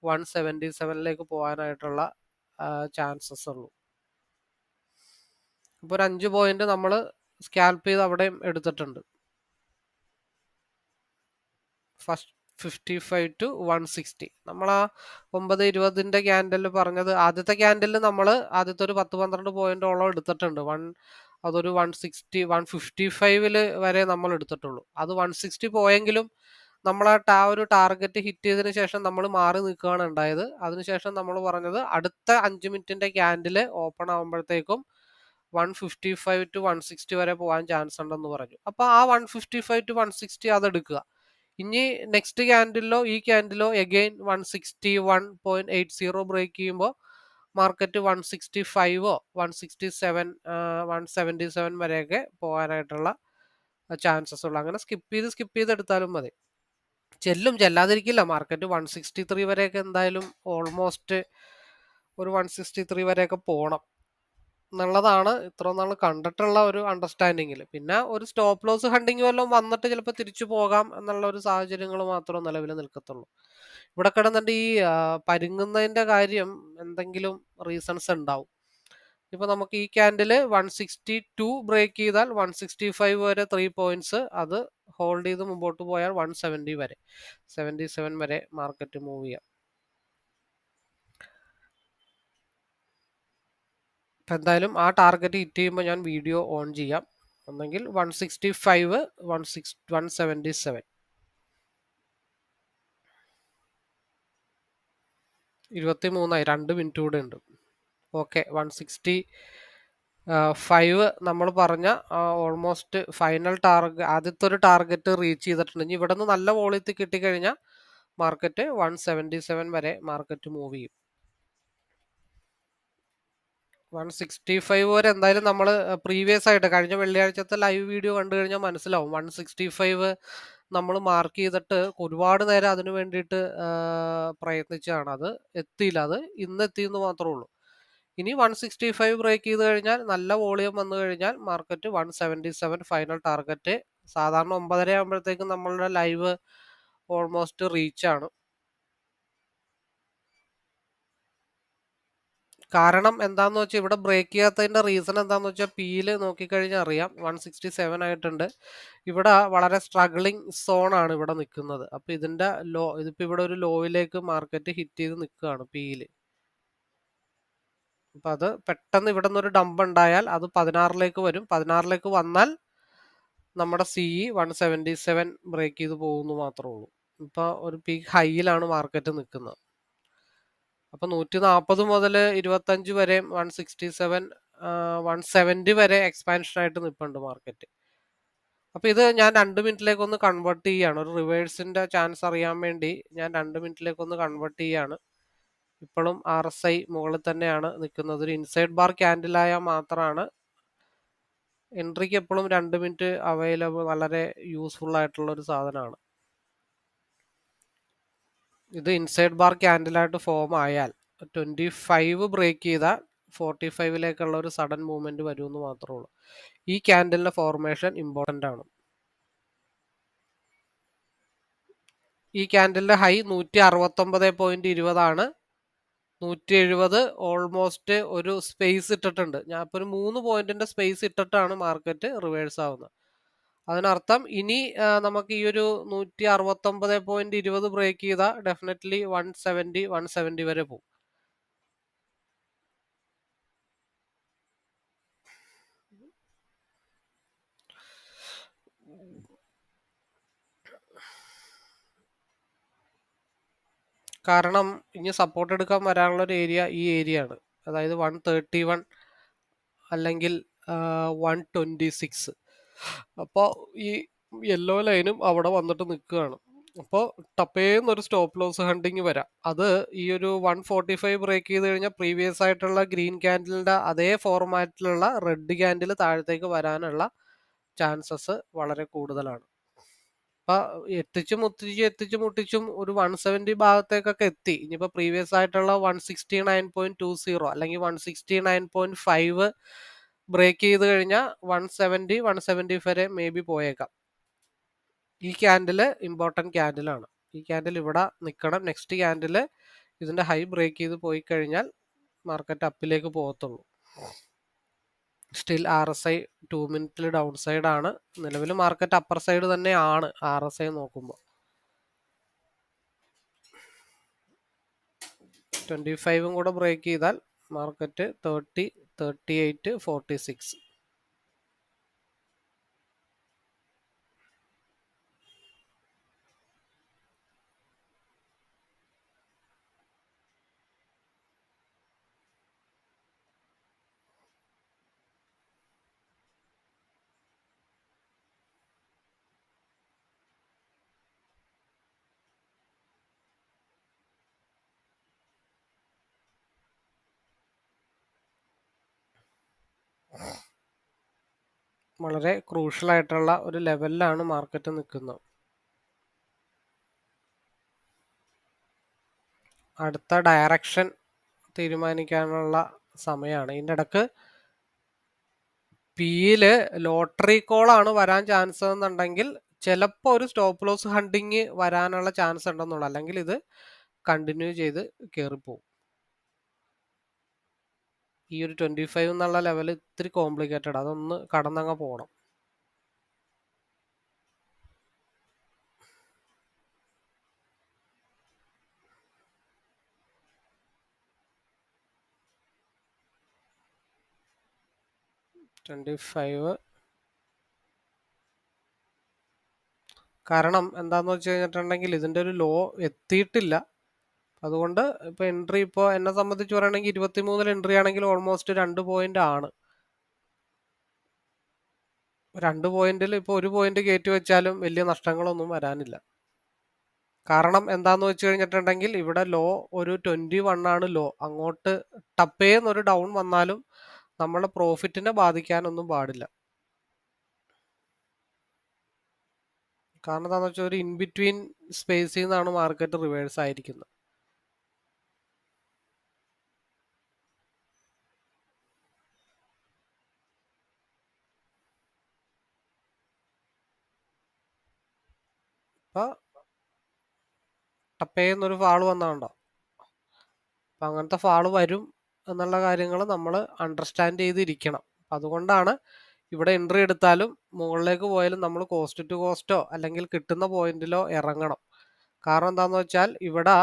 177ലേക്ക് പോകാനായിട്ടുള്ള ചാൻസസ് ഉള്ളൂ. ഇപ്പൊ ഒരു 5 പോയിന്റ് നമ്മൾ സ്കാൽപ്പ് ചെയ്ത് അവിടെയും എടുത്തിട്ടുണ്ട്. First 55 to 160. നമ്മൾ ആ 9:20 ക്യാൻഡലിൽ പറഞ്ഞത്, ആദ്യത്തെ ക്യാൻഡലിൽ നമ്മൾ ആദ്യത്തെ ഒരു 10-12 പോയിന്റോളം എടുത്തിട്ടുണ്ട്. അതൊരു 155 വരെ നമ്മൾ എടുത്തിട്ടുള്ളൂ. അത് 160 പോയെങ്കിലും നമ്മൾ ആ ഒരു ടാർഗറ്റ് ഹിറ്റ് ചെയ്തതിനു ശേഷം നമ്മൾ മാറി നിൽക്കുകയാണ് ഉണ്ടായത്. അതിനുശേഷം നമ്മൾ പറഞ്ഞത് അടുത്ത 5 മിനിറ്റിന്റെ ക്യാൻഡിൽ ഓപ്പൺ ആകുമ്പോഴത്തേക്കും 155 to 160 വരെ പോകാൻ ചാൻസ് ഉണ്ടെന്ന് പറഞ്ഞു. അപ്പൊ ആ 155 to 160 അത് എടുക്കുക. ഇനി നെക്സ്റ്റ് ക്യാൻഡിലോ ഈ ക്യാൻഡിലോ എഗെയിൻ 161.80 ബ്രേക്ക് ചെയ്യുമ്പോൾ മാർക്കറ്റ് 165 167 177 വരെയൊക്കെ പോകാനായിട്ടുള്ള ചാൻസസ് ഉള്ളു. അങ്ങനെ സ്കിപ്പ് ചെയ്ത് എടുത്താലും മതി. ചെല്ലാതിരിക്കില്ല. മാർക്കറ്റ് 163 വരെയൊക്കെ എന്തായാലും ഓൾമോസ്റ്റ് ഒരു 163 വരെയൊക്കെ പോകണം എന്നുള്ളതാണ് ഇത്ര നാൾ കണ്ടിട്ടുള്ള ഒരു അണ്ടർസ്റ്റാൻഡിങ്ങിൽ. പിന്നെ ഒരു സ്റ്റോപ്പ് ലോസ് ഹണ്ടിങ് വല്ലതും വന്നിട്ട് ചിലപ്പോൾ തിരിച്ചു പോകാം എന്നുള്ള ഒരു സാഹചര്യങ്ങൾ മാത്രമേ നിലവിൽ നിൽക്കത്തുള്ളൂ. ഇവിടെ കിടന്നിട്ട് ഈ പരുങ്ങുന്നതിന്റെ കാര്യം എന്തെങ്കിലും റീസൺസ് ഉണ്ടാവും. ഇപ്പൊ നമുക്ക് ഈ ക്യാൻഡില് 162 ബ്രേക്ക് ചെയ്താൽ 165 വരെ 3 പോയിന്റ്സ് അത് ഹോൾഡ് ചെയ്ത് മുമ്പോട്ട് പോയാൽ 170 വരെ 77 വരെ മാർക്കറ്റ് മൂവ് ചെയ്യാം. ഇപ്പം എന്തായാലും ആ ടാർഗറ്റ് ഹിറ്റ് ചെയ്യുമ്പോൾ ഞാൻ വീഡിയോ ഓൺ ചെയ്യാം. ഒന്നെങ്കിൽ 165 177 23 2 മിനിറ്റ് കൂടെ ഉണ്ട്. ഓക്കെ, 165 നമ്മൾ പറഞ്ഞ ഓൾമോസ്റ്റ് ഫൈനൽ ആദ്യത്തെ ഒരു ടാർഗറ്റ് റീച്ച് ചെയ്തിട്ടുണ്ട്. ഇനി ഇവിടെ നിന്ന് നല്ല വോളിയത്തിൽ കിട്ടിക്കഴിഞ്ഞാൽ മാർക്കറ്റ് 177 വരെ മാർക്കറ്റ് മൂവ് ചെയ്യും. 165 വരെ എന്തായാലും നമ്മൾ പ്രീവിയസ് ആയിട്ട് കഴിഞ്ഞ വെള്ളിയാഴ്ചത്തെ ലൈവ് വീഡിയോ കണ്ടു കഴിഞ്ഞാൽ മനസ്സിലാവും. 165 നമ്മൾ മാർക്ക് ചെയ്തിട്ട് ഒരുപാട് നേരം അതിനു വേണ്ടിയിട്ട് പ്രയത്നിച്ചതാണ്. അത് എത്തിയില്ല. അത് ഇന്ന് എത്തിയെന്ന് മാത്രമേ ഉള്ളൂ. ഇനി 165 ബ്രേക്ക് ചെയ്ത് കഴിഞ്ഞാൽ നല്ല വോളിയം വന്നു കഴിഞ്ഞാൽ മാർക്കറ്റ് 177 ഫൈനൽ ടാർഗറ്റ്. സാധാരണ 9:30 ആകുമ്പോഴത്തേക്കും നമ്മളുടെ ലൈവ് ഓൾമോസ്റ്റ് റീച്ച് ആണ്. കാരണം എന്താന്ന് വെച്ചാൽ ഇവിടെ ബ്രേക്ക് ചെയ്യാത്തതിന്റെ റീസൺ എന്താന്ന് വെച്ചാൽ പിയിൽ നോക്കിക്കഴിഞ്ഞാൽ അറിയാം 167 ആയിട്ടുണ്ട്. ഇവിടെ വളരെ സ്ട്രഗ്ലിംഗ് സോൺ ആണ് ഇവിടെ നിൽക്കുന്നത്. അപ്പൊ ഇതിന്റെ ഇതിപ്പോ ഇവിടെ ഒരു ലോയിലേക്ക് മാർക്കറ്റ് ഹിറ്റ് ചെയ്ത് നിൽക്കുകയാണ് പിയില്. അപ്പൊ അത് പെട്ടെന്ന് ഇവിടെ നിന്ന് ഒരു ഡംപ് ഉണ്ടായാൽ അത് 16ലേക്ക് വരും. 16ലേക്ക് വന്നാൽ നമ്മുടെ CE 177 ബ്രേക്ക് ചെയ്ത് പോകുന്നു മാത്രമേ ഉള്ളൂ. ഇപ്പൊ ഒരു പീക്ക് ഹൈയിലാണ് മാർക്കറ്റ് നിൽക്കുന്നത്. അപ്പൊ 140 മുതൽ 25 വരെ 167 170 വരെ എക്സ്പാൻഷൻ ആയിട്ട് നിൽപ്പുണ്ട് മാർക്കറ്റ്. അപ്പൊ ഇത് ഞാൻ 2 മിനിറ്റിലേക്ക് ഒന്ന് കൺവേർട്ട് ചെയ്യാണ്. ഒരു റിവേഴ്സിന്റെ ചാൻസ് അറിയാൻ വേണ്ടി ഞാൻ 2 മിനിറ്റിലേക്ക് ഒന്ന് കൺവേർട്ട് ചെയ്യാണ്. ഇപ്പോഴും RSI മുകളിൽ തന്നെയാണ് നിൽക്കുന്നത്. ഒരു ഇൻസൈഡ് ബാർ ക്യാൻഡിലായാൽ മാത്രമാണ് എൻട്രിക്ക് എപ്പോഴും 2 മിനിറ്റ് അവൈലബിൾ, വളരെ യൂസ്ഫുൾ ആയിട്ടുള്ള ഒരു സാധനമാണ്. ഇത് ഇൻസൈഡ് ബാർ ക്യാൻഡിലായിട്ട് ഫോം ആയാൽ 25 ബ്രേക്ക് ചെയ്താൽ 45ലേക്കുള്ള ഒരു സഡൻ മൂവ്മെന്റ് വരുമെന്ന് മാത്രമേ ഉള്ളൂ. ഈ ക്യാൻഡിലിന്റെ ഫോർമേഷൻ ഇമ്പോർട്ടന്റ് ആണ്. ഈ ക്യാൻഡിലിന്റെ ഹൈ 169.20 ആണ്. 170 ഓൾമോസ്റ്റ് ഒരു സ്പേസ് ഇട്ടിട്ടുണ്ട്. ഞാൻ ഇപ്പോൾ ഒരു 3 പോയിന്റിന്റെ സ്പേസ് ഇട്ടിട്ടാണ് മാർക്കറ്റ് റിവേഴ്സ് ആവുന്നത്. അതിനർത്ഥം ഇനി നമുക്ക് ഈ ഒരു 169.20 ബ്രേക്ക് ചെയ്താൽ ഡെഫിനറ്റ്ലി 170 വരെ പോകും. കാരണം ഇനി സപ്പോർട്ട് എടുക്കാൻ വരാനുള്ള ഒരു ഏരിയ ഈ ഏരിയ ആണ്. അതായത് 131 അല്ലെങ്കിൽ 126. അപ്പോൾ ഈ യെല്ലോ ലൈനും അവിടെ വന്നിട്ട് നിൽക്കുകയാണ്. അപ്പോൾ ടപ്പേന്നൊരു സ്റ്റോപ്പ് ലോസ് ഹണ്ടിങ് വരാം. അത് ഈ ഒരു 145 ബ്രേക്ക് ചെയ്ത് കഴിഞ്ഞാൽ പ്രീവിയസ് ആയിട്ടുള്ള ഗ്രീൻ ക്യാൻഡിലിന്റെ അതേ ഫോർമാറ്റിലുള്ള റെഡ് ക്യാൻഡിൽ താഴത്തേക്ക് വരാനുള്ള ചാൻസസ് വളരെ കൂടുതലാണ്. അപ്പൊ എത്തിച്ചും മുട്ടിച്ചും ഒരു 170 ഭാഗത്തേക്കൊക്കെ എത്തി. ഇനിയിപ്പോ പ്രീവിയസ് ആയിട്ടുള്ള 169.20 അല്ലെങ്കിൽ 169.5 ബ്രേക്ക് ചെയ്ത് കഴിഞ്ഞാൽ 170 വരെ മേ ബി പോയേക്കാം. ഈ ക്യാൻഡിൽ ഇമ്പോർട്ടന്റ് ക്യാൻഡിലാണ്. ഈ ക്യാൻഡിൽ ഇവിടെ നിൽക്കണം. നെക്സ്റ്റ് ക്യാൻഡിൽ ഇതിന്റെ ഹൈ ബ്രേക്ക് ചെയ്ത് പോയി കഴിഞ്ഞാൽ മാർക്കറ്റ് അപ്പിലേക്ക് പോകത്തുള്ളൂ. സ്റ്റിൽ RSI 2 മിനിറ്റിൽ ഡൗൺ സൈഡ് ആണ്. നിലവിൽ മാർക്കറ്റ് അപ്പർ സൈഡ് തന്നെയാണ് RSI നോക്കുമ്പോൾ. 25 കൂടെ ബ്രേക്ക് ചെയ്താൽ മാർക്കറ്റ് 30, 38, 46. വളരെ ക്രൂഷ്യൽ ആയിട്ടുള്ള ഒരു ലെവലിലാണ് മാർക്കറ്റ് നിൽക്കുന്നത്. അടുത്ത ഡയറക്ഷൻ തീരുമാനിക്കാനുള്ള സമയമാണ്. ഇതിൻ്റെ ഇടക്ക് പിയില് ലോട്ടറി കോളാണ് വരാൻ ചാൻസ് എന്നുണ്ടെങ്കിൽ ചിലപ്പോൾ ഒരു സ്റ്റോപ്പ് ലോസ് ഹണ്ടിങ് വരാനുള്ള ചാൻസ് ഉണ്ടെന്നുള്ളൂ. അല്ലെങ്കിൽ ഇത് കണ്ടിന്യൂ ചെയ്ത് കയറിപ്പോവും. ഈ ഒരു 25 എന്നുള്ള ലെവൽ ഇത്തിരി കോംപ്ലിക്കേറ്റഡ്. അതൊന്ന് കടന്നങ്ങ് പോകണം. കാരണം എന്താന്ന് വെച്ച് കഴിഞ്ഞിട്ടുണ്ടെങ്കിൽ ഇതിന്റെ ഒരു ലോ എത്തിയിട്ടില്ല. അതുകൊണ്ട് ഇപ്പൊ എൻട്രി ഇപ്പോൾ എന്നെ സംബന്ധിച്ച് പറയുകയാണെങ്കിൽ 23 എൻട്രി ആണെങ്കിൽ ഓൾമോസ്റ്റ് 2 പോയിന്റ് ആണ്. 2 പോയിന്റിൽ ഇപ്പോൾ 1 പോയിന്റ് കയറ്റി വെച്ചാലും വലിയ നഷ്ടങ്ങളൊന്നും വരാനില്ല. കാരണം എന്താന്ന് വെച്ച് കഴിഞ്ഞിട്ടുണ്ടെങ്കിൽ ഇവിടെ ലോ ഒരു 21 ആണ് ലോ. അങ്ങോട്ട് ടപ്പേന്നൊരു ഡൗൺ വന്നാലും നമ്മളെ പ്രോഫിറ്റിനെ ബാധിക്കാനൊന്നും പാടില്ല. കാരണം എന്താണെന്ന് വെച്ചാൽ ഒരു ഇൻ ബിറ്റ്വീൻ സ്പേസിൽ നിന്നാണ് മാർക്കറ്റ് റിവേഴ്സ് ആയിരിക്കുന്നത്. അപ്പൊ ടപ്പേന്നൊരു ഫാള് വന്നതുണ്ടോ? അപ്പൊ അങ്ങനത്തെ ഫാള് വരും. എന്നുള്ള കാര്യങ്ങൾ നമ്മൾ അണ്ടർസ്റ്റാൻഡ് ചെയ്തിരിക്കണം. അതുകൊണ്ടാണ് ഇവിടെ എൻട്രി എടുത്താലും മുകളിലേക്ക് പോയാലും നമ്മൾ കോസ്റ്റ് ടു കോസ്റ്റോ അല്ലെങ്കിൽ കിട്ടുന്ന പോയിന്റിലോ ഇറങ്ങണം. കാരണം എന്താണെന്ന് വെച്ചാൽ ഇവിടെ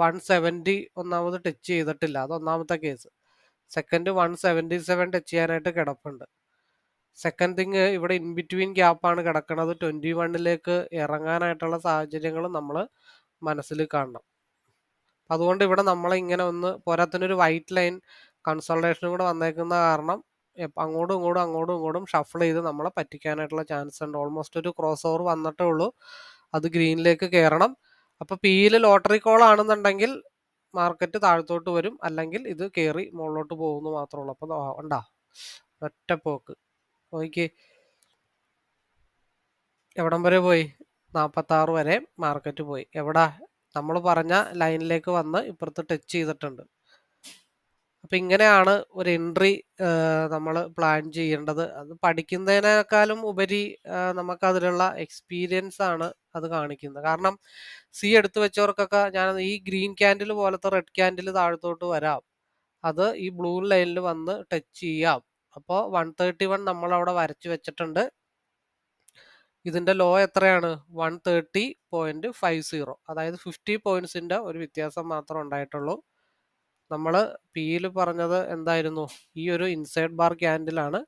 170 ഒന്നാമത് ടച്ച് ചെയ്തിട്ടില്ല, അത് ഒന്നാമത്തെ കേസ്. സെക്കൻഡ് 177 ടച്ച് ചെയ്യാനായിട്ട് കിടപ്പുണ്ട്. സെക്കൻഡ് തിങ് ഇവിടെ ഇൻ ബിറ്റ്വീൻ ഗ്യാപ്പാണ് കിടക്കുന്നത്. 21ലേക്ക് ഇറങ്ങാനായിട്ടുള്ള സാഹചര്യങ്ങൾ നമ്മൾ മനസ്സിൽ കാണണം. അതുകൊണ്ട് ഇവിടെ നമ്മൾ ഇങ്ങനെ ഒന്ന് പോരാത്തതിനൊരു വൈറ്റ് ലൈൻ കൺസൾട്ടേഷനും കൂടെ വന്നേക്കുന്ന കാരണം അങ്ങോട്ടും ഇങ്ങോട്ടും അങ്ങോട്ടും ഇങ്ങോട്ടും ഷഫിൾ ചെയ്ത് നമ്മളെ പറ്റിക്കാനായിട്ടുള്ള ചാൻസ് ഉണ്ട്. ഓൾമോസ്റ്റ് ഒരു ക്രോസ് ഓവർ വന്നിട്ടേ ഉള്ളൂ അത് ഗ്രീനിലേക്ക് കയറണം. അപ്പൊ പിയിൽ ലോട്ടറി കോൾ ആണെന്നുണ്ടെങ്കിൽ മാർക്കറ്റ് താഴത്തോട്ട് വരും, അല്ലെങ്കിൽ ഇത് കയറി മുകളിലോട്ട് പോകുന്നു മാത്രമേ ഉള്ളൂ. അപ്പൊ ഉണ്ടാ ഒറ്റ പോക്ക് നോക്കി എവിടം വരെ പോയി? 46 വരെ മാർക്കറ്റ് പോയി. എവിടാ? നമ്മൾ പറഞ്ഞ ലൈനിലേക്ക് വന്ന് ഇപ്പുറത്ത് ടച്ച് ചെയ്തിട്ടുണ്ട്. അപ്പൊ ഇങ്ങനെയാണ് ഒരു എൻട്രി നമ്മൾ പ്ലാൻ ചെയ്യേണ്ടത്. അത് പഠിക്കുന്നതിനേക്കാളും ഉപരി നമുക്കതിലുള്ള എക്സ്പീരിയൻസ് ആണ് അത് കാണിക്കുന്നത്. കാരണം സി എടുത്തു വെച്ചവർക്കൊക്കെ ഞാൻ ഈ ഗ്രീൻ ക്യാൻഡിൽ പോലത്തെ റെഡ് ക്യാൻഡിൽ താഴത്തോട്ട് വരാം, അത് ഈ ബ്ലൂ ലൈനിൽ വന്ന് ടച്ച് ചെയ്യാം. അപ്പോൾ 131 നമ്മൾ അവിടെ വരച്ചു വെച്ചിട്ടുണ്ട്. ഇതിന്റെ ലോ എത്രയാണ്? 130.50. അതായത് 50 പോയിന്റ്സിന്റെ ഒരു വ്യത്യാസം മാത്രം ഉണ്ടായിട്ടുള്ളൂ. നമ്മൾ പിയിൽ പറഞ്ഞത് എന്തായിരുന്നു? ഈ ഒരു ഇൻസൈഡ് ബാർ ക്യാൻഡിലാണ്.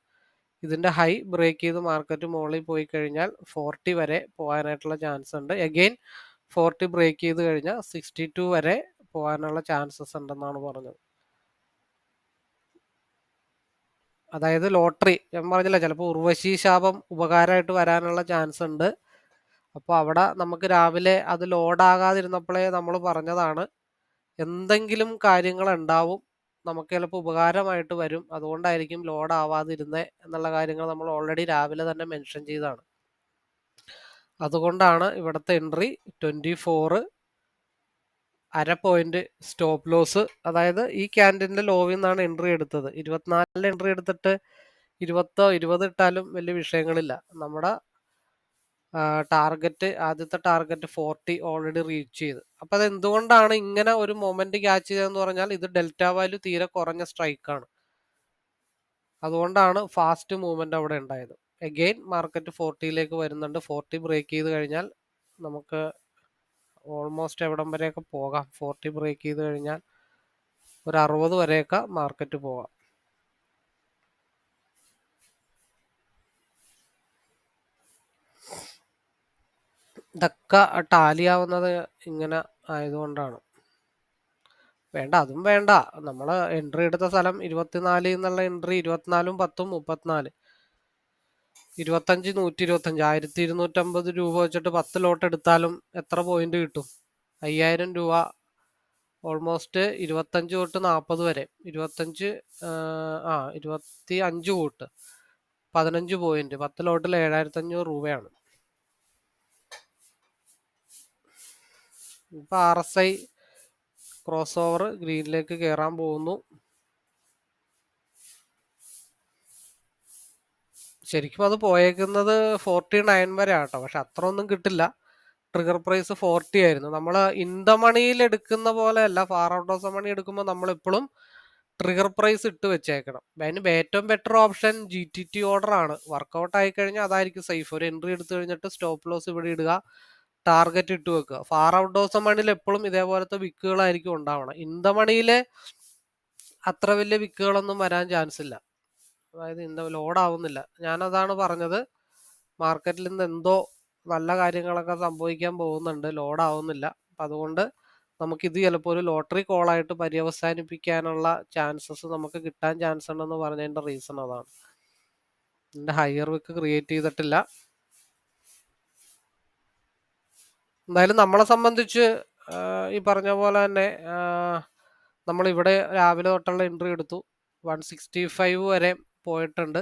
ഇതിന്റെ ഹൈ ബ്രേക്ക് ചെയ്ത് മാർക്കറ്റ് മുകളിൽ പോയി കഴിഞ്ഞാൽ 40 വരെ പോകാനായിട്ടുള്ള ചാൻസ് ഉണ്ട്. അഗെയിൻ 40 ബ്രേക്ക് ചെയ്ത് കഴിഞ്ഞാൽ 62 വരെ പോകാനുള്ള ചാൻസസ് ഉണ്ടെന്നാണ് പറഞ്ഞത്. അതായത് ലോട്ടറി ഞാൻ പറഞ്ഞില്ല, ചിലപ്പോൾ ഉർവശി ശാപം ഉപകാരമായിട്ട് വരാനുള്ള ചാൻസ് ഉണ്ട്. അപ്പോൾ അവിടെ നമുക്ക് രാവിലെ അത് ലോഡാകാതിരുന്നപ്പോഴേ നമ്മൾ പറഞ്ഞതാണ്, എന്തെങ്കിലും കാര്യങ്ങൾ ഉണ്ടാവും, നമുക്ക് ചിലപ്പോൾ ഉപകാരമായിട്ട് വരും, അതുകൊണ്ടായിരിക്കും ലോഡ് ആവാതിരുന്നത് എന്നുള്ള കാര്യങ്ങൾ നമ്മൾ ഓൾറെഡി രാവിലെ തന്നെ മെൻഷൻ ചെയ്തതാണ്. അതുകൊണ്ടാണ് ഇവിടുത്തെ എൻട്രി 24 അര പോയിന്റ് സ്റ്റോപ്പ് ലോസ്. അതായത് ഈ ക്യാൻഡിന്റെ ലോവിൽ നിന്നാണ് എൻട്രി എടുത്തത്. 24 എൻട്രി എടുത്തിട്ട് 20 ഇട്ടാലും വലിയ വിഷയങ്ങളില്ല. നമ്മുടെ ആദ്യത്തെ ടാർഗറ്റ് 40 ഓൾറെഡി റീച്ച് ചെയ്ത്. അപ്പൊ അത് എന്തുകൊണ്ടാണ് ഇങ്ങനെ ഒരു മൊമെന്റ് ക്യാച്ച് ചെയ്തതെന്ന് പറഞ്ഞാൽ ഇത് ഡെൽറ്റ വാല്യൂ തീരെ കുറഞ്ഞ സ്ട്രൈക്കാണ്. അതുകൊണ്ടാണ് ഫാസ്റ്റ് മൂവ്മെന്റ് അവിടെ ഉണ്ടായത്. അഗെയിൻ മാർക്കറ്റ് 40ലേക്ക് വരുന്നുണ്ട്. 40 ബ്രേക്ക് ചെയ്ത് കഴിഞ്ഞാൽ നമുക്ക് ഓൾമോസ്റ്റ് എവിടം വരെയൊക്കെ പോകാം. 40 ബ്രേക്ക് ചെയ്ത് കഴിഞ്ഞാൽ ഒരു 60 വരെയൊക്കെ മാർക്കറ്റ് പോകാം. ഇതൊക്കെ ടാലിയാവുന്നത് ഇങ്ങനെ ആയതുകൊണ്ടാണ്. വേണ്ട, അതും വേണ്ട. നമ്മൾ എൻട്രി എടുത്ത സ്ഥലം 24 എന്നുള്ള എൻട്രി 24ഉം 10ഉം 34, 25 125, 1250 രൂപ വെച്ചിട്ട് 10 ലോട്ട് എടുത്താലും എത്ര പോയിന്റ് കിട്ടും? 5000 രൂപ. ഓൾമോസ്റ്റ് 25 തൊട്ട് 40 വരെ 25 കൂട്ട് 15 പോയിന്റ്, 10 ലോട്ടിൽ 7500 രൂപയാണ്. ഇപ്പൊ RSI ക്രോസ് ഓവർ ഗ്രീനിലേക്ക് കയറാൻ പോകുന്നു. ശരിക്കും അത് പോയേക്കുന്നത് 49 വരെ ആട്ടോ, പക്ഷെ അത്ര ഒന്നും കിട്ടില്ല. ട്രിഗർ പ്രൈസ് 40 ആയിരുന്നു. നമ്മൾ ഇൻ ദ മണിയിൽ എടുക്കുന്ന പോലെ അല്ല, far out of the money എടുക്കുമ്പോൾ നമ്മൾ എപ്പോഴും ട്രിഗർ പ്രൈസ് ഇട്ട് വെച്ചേക്കണം. അതിന് ഏറ്റവും ബെറ്റർ ഓപ്ഷൻ GTT ഓർഡർ ആണ്. വർക്കൗട്ട് ആയി കഴിഞ്ഞാൽ അതായിരിക്കും സേഫ്. ഒരു എൻട്രി എടുത്തു കഴിഞ്ഞിട്ട് സ്റ്റോപ്പ് ലോസ് ഇവിടെ ഇടുക, ടാർഗറ്റ് ഇട്ട് വെക്കുക. ഫാർ ഔട്ട് ഓഫ് ദ മണിയിൽ എപ്പോഴും ഇതേപോലത്തെ വിക്കുകളായിരിക്കും ഉണ്ടാവണം. ഇൻ ദ മണിയിലെ അത്ര വലിയ വിക്കുകളൊന്നും വരാൻ ചാൻസ് ഇല്ല. അതായത് ലോഡ് ആവുന്നില്ല. ഞാനതാണ് പറഞ്ഞത്, മാർക്കറ്റിൽ നിന്ന് എന്തോ നല്ല കാര്യങ്ങളൊക്കെ സംഭവിക്കാൻ പോകുന്നുണ്ട്, ലോഡ് ആവുന്നില്ല. അപ്പം അതുകൊണ്ട് നമുക്കിത് ചിലപ്പോൾ ഒരു ലോട്ടറി കോളായിട്ട് പര്യവസാനിപ്പിക്കാനുള്ള ചാൻസസ് നമുക്ക് കിട്ടാൻ ചാൻസ് ഉണ്ടെന്ന് പറഞ്ഞതിൻ്റെ റീസൺ അതാണ്. ഇതിൻ്റെ ഹയർ വിക്ക് ക്രിയേറ്റ് ചെയ്തിട്ടില്ല. എന്തായാലും നമ്മളെ സംബന്ധിച്ച് ഈ പറഞ്ഞ പോലെ തന്നെ നമ്മളിവിടെ രാവിലെ തൊട്ടുള്ള എൻട്രി എടുത്തു. 165 വരെ പോയിട്ടുണ്ട്.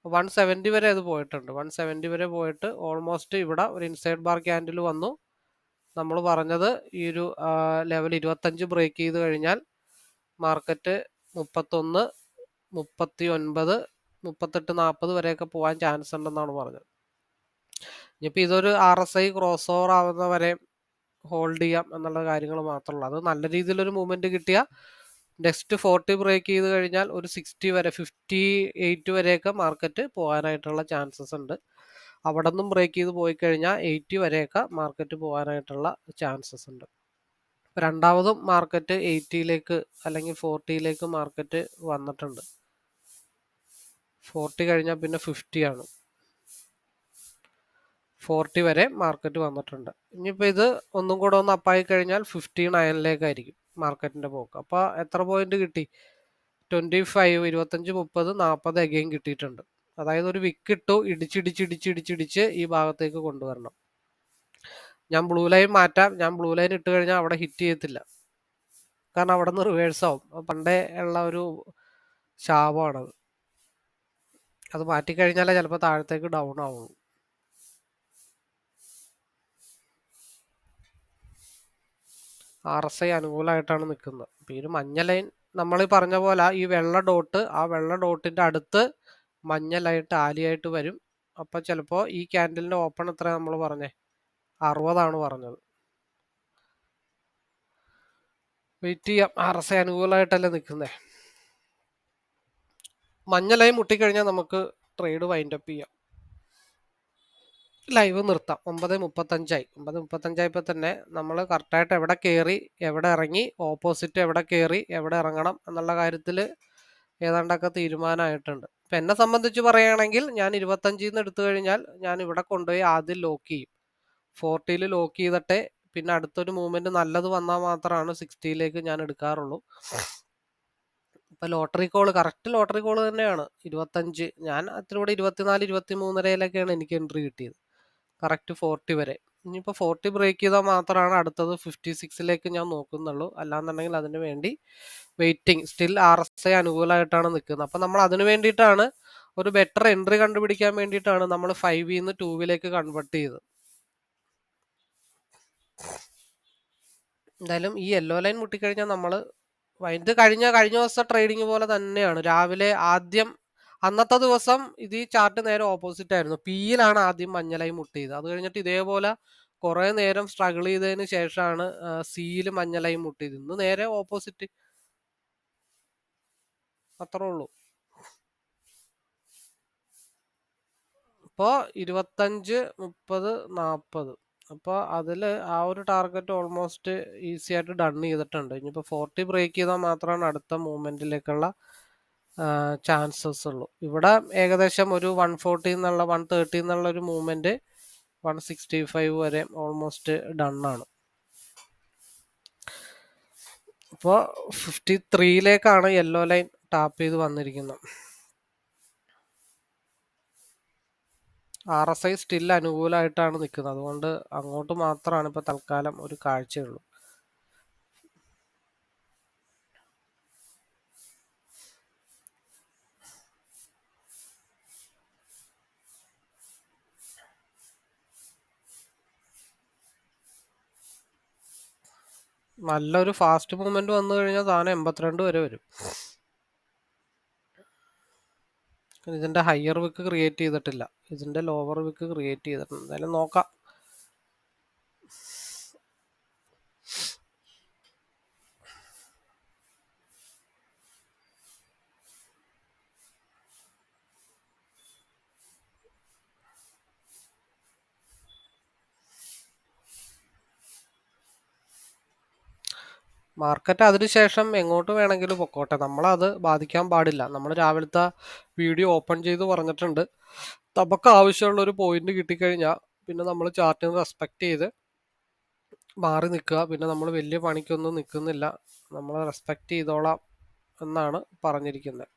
170 വരെ അത് പോയിട്ടുണ്ട്. 170 വരെ പോയിട്ട് ഓൾമോസ്റ്റ് ഇവിടെ ഒരു ഇൻസൈഡ് ബാർ ക്യാൻഡിൽ വന്നു. നമ്മൾ പറഞ്ഞത് ഈ ഒരു ലെവൽ 25 ബ്രേക്ക് ചെയ്ത് കഴിഞ്ഞാൽ മാർക്കറ്റ് 31, 39, 38, 40 വരെയൊക്കെ പോകാൻ ചാൻസ് ഉണ്ടെന്നാണ് പറഞ്ഞത്. ഇനിയിപ്പോൾ ഇതൊരു RSI ക്രോസ് ഓവർ ആവുന്ന വരെ ഹോൾഡ് ചെയ്യാം എന്നുള്ള കാര്യങ്ങൾ മാത്രമേ ഉള്ളൂ. അത് നല്ല രീതിയിലൊരു മൂവ്മെന്റ് കിട്ടിയാൽ നെക്സ്റ്റ് 40 ബ്രേക്ക് ചെയ്ത് കഴിഞ്ഞാൽ ഒരു 60 വരെ 58 വരെയൊക്കെ മാർക്കറ്റ് പോകാനായിട്ടുള്ള ചാൻസസ് ഉണ്ട്. അവിടെ നിന്നും ബ്രേക്ക് ചെയ്ത് പോയി കഴിഞ്ഞാൽ 80 വരെയൊക്കെ മാർക്കറ്റ് പോകാനായിട്ടുള്ള ചാൻസസ് ഉണ്ട്. രണ്ടാമതും മാർക്കറ്റ് 80യിലേക്ക് അല്ലെങ്കിൽ 40യിലേക്ക് മാർക്കറ്റ് വന്നിട്ടുണ്ട്. 40 കഴിഞ്ഞാൽ പിന്നെ 50 ആണ്. 40 വരെ മാർക്കറ്റ് വന്നിട്ടുണ്ട്. ഇനിയിപ്പോൾ ഇത് ഒന്നും കൂടെ ഒന്ന് അപ്പായി കഴിഞ്ഞാൽ 59ലേക്കായിരിക്കും മാർക്കറ്റിന്റെ പോക്ക്. അപ്പോൾ എത്ര പോയിന്റ് കിട്ടി? 25, 25, 30, 40 അഗെയിൻ കിട്ടിയിട്ടുണ്ട്. അതായത് ഒരു വിക്ക് ഇട്ടു, ഇടിച്ചിടിച്ചിടിച്ചിടിച്ചിടിച്ച് ഈ ഭാഗത്തേക്ക് കൊണ്ടുവരണം. ഞാൻ ബ്ലൂ ലൈൻ മാറ്റാം. ഞാൻ ബ്ലൂ ലൈൻ ഇട്ട് കഴിഞ്ഞാൽ അവിടെ ഹിറ്റ് ചെയ്യത്തില്ല, കാരണം അവിടെ നിന്ന് റിവേഴ്സ് ആവും. പണ്ടേ ഉള്ള ഒരു ശാപമാണത്. അത് മാറ്റിക്കഴിഞ്ഞാലേ ചിലപ്പോൾ താഴത്തേക്ക് ഡൗൺ ആവുള്ളൂ. RSI അനുകൂലമായിട്ടാണ് നിൽക്കുന്നത്. അപ്പോൾ ഈ മഞ്ഞ ലൈൻ നമ്മൾ ഈ പറഞ്ഞ പോലെ ഈ വെള്ള ഡോട്ട്, ആ വെള്ള ഡോട്ടിന്റെ അടുത്ത് മഞ്ഞ ലൈൻ ടാലിയായിട്ട് വരും. അപ്പോൾ ചിലപ്പോൾ ഈ ക്യാൻഡലിന്റെ ഓപ്പൺ എത്ര നമ്മൾ പറഞ്ഞേ? 60 പറഞ്ഞത്. വെയിറ്റ് ചെയ്യാം. RSI അനുകൂലമായിട്ടല്ലേ നിൽക്കുന്നത്. മഞ്ഞ ലൈൻ മുട്ടിക്കഴിഞ്ഞാൽ നമുക്ക് ട്രേഡ് വൈൻഡ് അപ്പ് ചെയ്യാം. ലൈവ് നിർത്താം. 9:35 9:35 തന്നെ നമ്മൾ കറക്റ്റായിട്ട് എവിടെ കയറി എവിടെ ഇറങ്ങി, ഓപ്പോസിറ്റ് എവിടെ കയറി എവിടെ ഇറങ്ങണം എന്നുള്ള കാര്യത്തിൽ ഏതാണ്ടൊക്കെ തീരുമാനമായിട്ടുണ്ട്. ഇപ്പം എന്നെ സംബന്ധിച്ച് പറയുകയാണെങ്കിൽ ഞാൻ 25 എടുത്തു കഴിഞ്ഞാൽ ഞാൻ ഇവിടെ കൊണ്ടുപോയി ആദ്യം ലോക്ക് ചെയ്യും. 40യിൽ ലോക്ക് ചെയ്തിട്ട് പിന്നെ അടുത്തൊരു മൂവ്മെന്റ് നല്ലത് വന്നാൽ മാത്രമാണ് 60യിലേക്ക് ഞാൻ എടുക്കാറുള്ളൂ. ഇപ്പൊ lottery call, correct lottery call തന്നെയാണ് 25. ഞാൻ അതിലൂടെ 24, 23.5 എനിക്ക് എൻട്രി കിട്ടിയത്. കറക്റ്റ് 40 വരെ. ഇനിയിപ്പോൾ 40 ബ്രേക്ക് ചെയ്താൽ മാത്രമാണ് അടുത്തത് 56ലേക്ക് ഞാൻ നോക്കുന്നുള്ളൂ. അല്ലാന്നുണ്ടെങ്കിൽ അതിന് വേണ്ടി വെയിറ്റിംഗ്. സ്റ്റിൽ RSI അനുകൂലമായിട്ടാണ് നിൽക്കുന്നത്. അപ്പം നമ്മൾ അതിന് വേണ്ടിയിട്ടാണ് ഒരു ബെറ്റർ എൻട്രി കണ്ടുപിടിക്കാൻ വേണ്ടിയിട്ടാണ് നമ്മൾ 5ന്ന് 2ലേക്ക് കൺവേർട്ട് ചെയ്തത്. എന്തായാലും ഈ യെല്ലോ ലൈൻ മുട്ടിക്കഴിഞ്ഞാൽ നമ്മൾ ഇത് കഴിഞ്ഞ ദിവസം ട്രേഡിങ് പോലെ തന്നെയാണ്. രാവിലെ ആദ്യം അന്നത്തെ ദിവസം ഇത് ഈ ചാർട്ട് നേരെ ഓപ്പോസിറ്റ് ആയിരുന്നു. പിയിലാണ് ആദ്യം മഞ്ഞ ലൈൻ മുട്ടിയത്. അത് കഴിഞ്ഞിട്ട് ഇതേപോലെ കുറെ നേരം സ്ട്രഗിൾ ചെയ്തതിന് ശേഷമാണ് സിയിൽ മഞ്ഞ ലൈൻ മുട്ടിയത്. ഇന്ന് നേരെ ഓപ്പോസിറ്റ്. അത്രേ ഉള്ളൂ. ഇപ്പോൾ 25, 30, 40. അപ്പോൾ അതിൽ ആ ഒരു ടാർഗറ്റ് ഓൾമോസ്റ്റ് ഈസി ആയിട്ട് ഡൺ ചെയ്തിട്ടുണ്ട്. ഇനിയിപ്പോൾ 40 ബ്രേക്ക് ചെയ്താൽ മാത്രമാണ് അടുത്ത മൂവ്മെന്റിലേക്കുള്ള ചാൻസസ് ഉള്ളൂ. ഇവിടെ ഏകദേശം ഒരു 140 എന്നുള്ള 130 എന്നുള്ള ഒരു മൂവ്മെന്റ് 165 വരെ ഓൾമോസ്റ്റ് ഡൺ ആണ്. ഇപ്പോൾ 53ലേക്കാണ് യെല്ലോ ലൈൻ ടാപ്പ് ചെയ്ത് വന്നിരിക്കുന്നത്. RSI സ്റ്റിൽ അനുകൂലമായിട്ടാണ് നിൽക്കുന്നത്. അതുകൊണ്ട് അങ്ങോട്ട് മാത്രമാണ് ഇപ്പോൾ തൽക്കാലം ഒരു കാഴ്ചയുള്ളൂ. നല്ലൊരു ഫാസ്റ്റ് മൂവ്മെന്റ് വന്നു കഴിഞ്ഞാൽ താനെ 82 വരെ വരും. ഇതിന്റെ ഹയർ വിക്ക് ക്രിയേറ്റ് ചെയ്തിട്ടില്ല. ഇതിന്റെ ലോവർ വിക്ക് ക്രിയേറ്റ് ചെയ്തിട്ടുണ്ട്. എന്തായാലും നോക്കാം. മാർക്കറ്റ് അതിനുശേഷം എങ്ങോട്ട് വേണമെങ്കിലും പൊക്കോട്ടെ, നമ്മളത് ബാധിക്കാൻ പാടില്ല. നമ്മൾ രാവിലത്തെ വീഡിയോ ഓപ്പൺ ചെയ്ത് പറഞ്ഞിട്ടുണ്ട്, നമുക്ക് ആവശ്യമുള്ള ഒരു പോയിന്റ് കിട്ടിക്കഴിഞ്ഞാൽ പിന്നെ നമ്മൾ ചാർട്ടിന് റെസ്പെക്ട് ചെയ്ത് മാറി നിൽക്കുക. പിന്നെ നമ്മൾ വലിയ പണിക്കൊന്നും നിൽക്കുന്നില്ല, നമ്മൾ റെസ്പെക്ട് ചെയ്തോളാം എന്നാണ് പറഞ്ഞിരിക്കുന്നത്.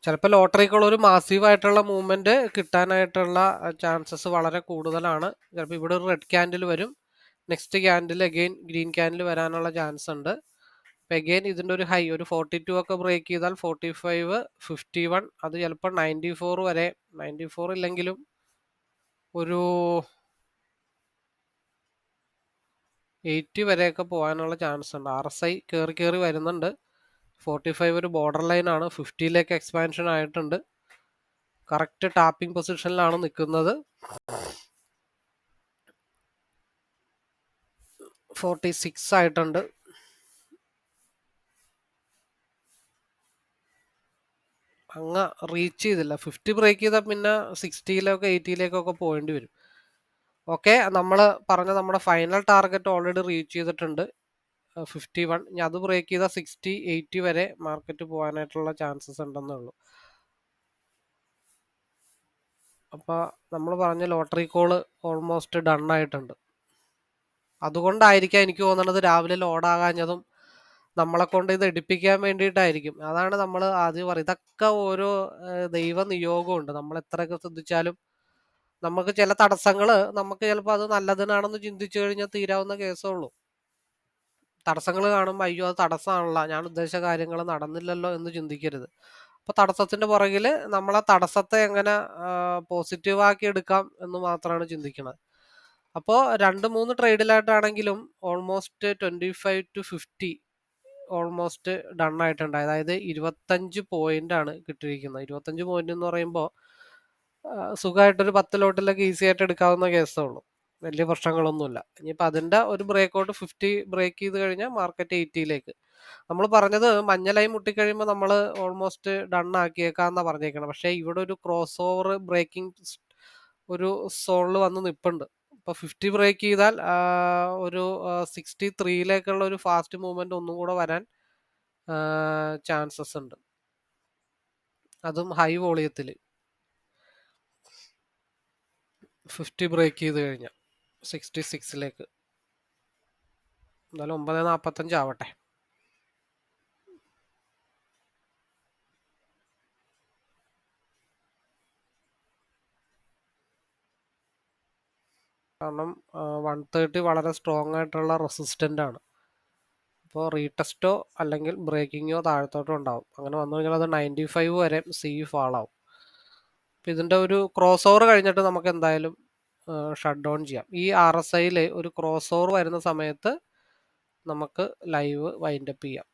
ചിലപ്പോൾ ലോട്ടറിക്കുള്ള ഒരു മാസീവായിട്ടുള്ള മൂവ്മെന്റ് കിട്ടാനായിട്ടുള്ള ചാൻസസ് വളരെ കൂടുതലാണ്. ചിലപ്പോൾ ഇവിടെ ഒരു റെഡ് ക്യാൻഡിൽ വരും, next candle again green candle വരാനുള്ള ചാൻസ് ഉണ്ട്. അഗെയിൻ ഇതിന്റെ ഒരു ഹൈ ഒരു 42 ഒക്കെ ബ്രേക്ക് ചെയ്താൽ 45, 51, അത് ചിലപ്പോൾ 94 വരെ, 94 ഇല്ലെങ്കിലും ഒരു 80 വരെയൊക്കെ പോകാനുള്ള ചാൻസ് ഉണ്ട്. RSI കയറി വരുന്നുണ്ട്. 45 ഒരു ബോർഡർ ലൈൻ ആണ്. 50ലേക്ക് എക്സ്പാൻഷൻ ആയിട്ടുണ്ട്. കറക്റ്റ് ടാപ്പിംഗ് പൊസിഷനിലാണ് നിൽക്കുന്നത്. 46 ആയിട്ടുണ്ട്. അങ്ങ് റീച്ച് ചെയ്തില്ല. 50 ബ്രേക്ക് ചെയ്താൽ പിന്നെ 60യിലേക്കോ 80യിലേക്കൊക്കെ പോകേണ്ടി വരും. ഓക്കെ, നമ്മൾ പറഞ്ഞ നമ്മുടെ ഫൈനൽ ടാർഗറ്റ് ഓൾറെഡി റീച്ച് ചെയ്തിട്ടുണ്ട്, 51. ഇനി അത് ബ്രേക്ക് ചെയ്താൽ 60, 80 വരെ മാർക്കറ്റ് പോകാനായിട്ടുള്ള ചാൻസസ് ഉണ്ടെന്നേ ഉള്ളൂ. അപ്പോൾ നമ്മൾ പറഞ്ഞ ലോട്ടറി കോള് ഓൾമോസ്റ്റ് ഡൺ ആയിട്ടുണ്ട്. അതുകൊണ്ടായിരിക്കാം എനിക്ക് തോന്നുന്നത് രാവിലെ ലോഡാകാഞ്ഞതും നമ്മളെ കൊണ്ട് ഇത് എടുപ്പിക്കാൻ വേണ്ടിയിട്ടായിരിക്കും. അതാണ് നമ്മൾ ആദ്യം പറയുന്നത്. ഇതൊക്കെ ഓരോ ദൈവ നിയോഗമുണ്ട്. നമ്മൾ എത്രയൊക്കെ ശ്രദ്ധിച്ചാലും നമുക്ക് ചില തടസ്സങ്ങൾ നമുക്ക് ചിലപ്പോൾ അത് നല്ലതിനാണെന്ന് ചിന്തിച്ചു കഴിഞ്ഞാൽ തീരാവുന്ന കേസേ ഉള്ളൂ. തടസ്സങ്ങൾ കാണുമ്പോൾ അയ്യോ അത് തടസ്സമാണല്ലോ, ഞാൻ ഉദ്ദേശിച്ച കാര്യങ്ങൾ നടന്നില്ലല്ലോ എന്ന് ചിന്തിക്കരുത്. അപ്പോൾ തടസ്സത്തിന്റെ പുറകിൽ നമ്മളെ തടസ്സത്തെ എങ്ങനെ പോസിറ്റീവാക്കി എടുക്കാം എന്ന് മാത്രമാണ് ചിന്തിക്കുന്നത്. അപ്പോൾ 2-3 ട്രേഡിലായിട്ടാണെങ്കിലും ഓൾമോസ്റ്റ് 25 to 50 ഓൾമോസ്റ്റ് ഡൺ ആയിട്ടുണ്ട്. അതായത് 25 പോയിന്റ് ആണ് കിട്ടിയിരിക്കുന്നത്. 25 പോയിന്റ് എന്ന് പറയുമ്പോൾ സുഖമായിട്ടൊരു 10 ലോട്ടിലൊക്കെ ഈസി ആയിട്ട് എടുക്കാവുന്ന കേസേ ഉള്ളൂ. വലിയ പ്രശ്നങ്ങളൊന്നുമില്ല. ഇനിയിപ്പോൾ അതിൻ്റെ ഒരു ബ്രേക്ക് ഔട്ട് 50 ബ്രേക്ക് ചെയ്ത് കഴിഞ്ഞാൽ മാർക്കറ്റ് 80യിലേക്ക്. നമ്മൾ പറഞ്ഞത് മഞ്ഞലായി മുട്ടിക്കഴിയുമ്പോൾ നമ്മൾ ഓൾമോസ്റ്റ് ഡൺ ആക്കിയേക്കാന്നാണ് പറഞ്ഞേക്കണം. പക്ഷേ ഇവിടെ ഒരു ക്രോസ് ഓവർ ബ്രേക്കിംഗ് ഒരു സോണിൽ വന്ന് നിൽപ്പുണ്ട്. ഇപ്പോൾ 50 ബ്രേക്ക് ചെയ്താൽ ഒരു 63യിലേക്കുള്ള ഒരു ഫാസ്റ്റ് മൂവ്മെന്റ് ഒന്നും കൂടെ വരാൻ ചാൻസസ് ഉണ്ട്, അതും ഹൈ വോളിയത്തിൽ. 50 ബ്രേക്ക് ചെയ്ത് കഴിഞ്ഞാൽ 66ലേക്ക്. എന്തായാലും 9:45 ആവട്ടെ. കാരണം 130 വളരെ സ്ട്രോങ് ആയിട്ടുള്ള റെസിസ്റ്റന്റ് ആണ്. അപ്പോൾ റീടെസ്റ്റോ അല്ലെങ്കിൽ ബ്രേക്കിങ്ങോ താഴത്തോട്ടോ ഉണ്ടാവും. അങ്ങനെ വന്നു കഴിഞ്ഞാൽ അത് 95 വരെ ഫാൾ ആവും. അപ്പോൾ ഇതിൻ്റെ ഒരു ക്രോസ് ഓവർ കഴിഞ്ഞിട്ട് നമുക്ക് എന്തായാലും ഷട്ട് ഡൗൺ ചെയ്യാം. ഈ RSIയിൽ ഒരു ക്രോസ് ഓവർ വരുന്ന സമയത്ത് നമുക്ക് ലൈവ് വൈൻഡപ്പ് ചെയ്യാം.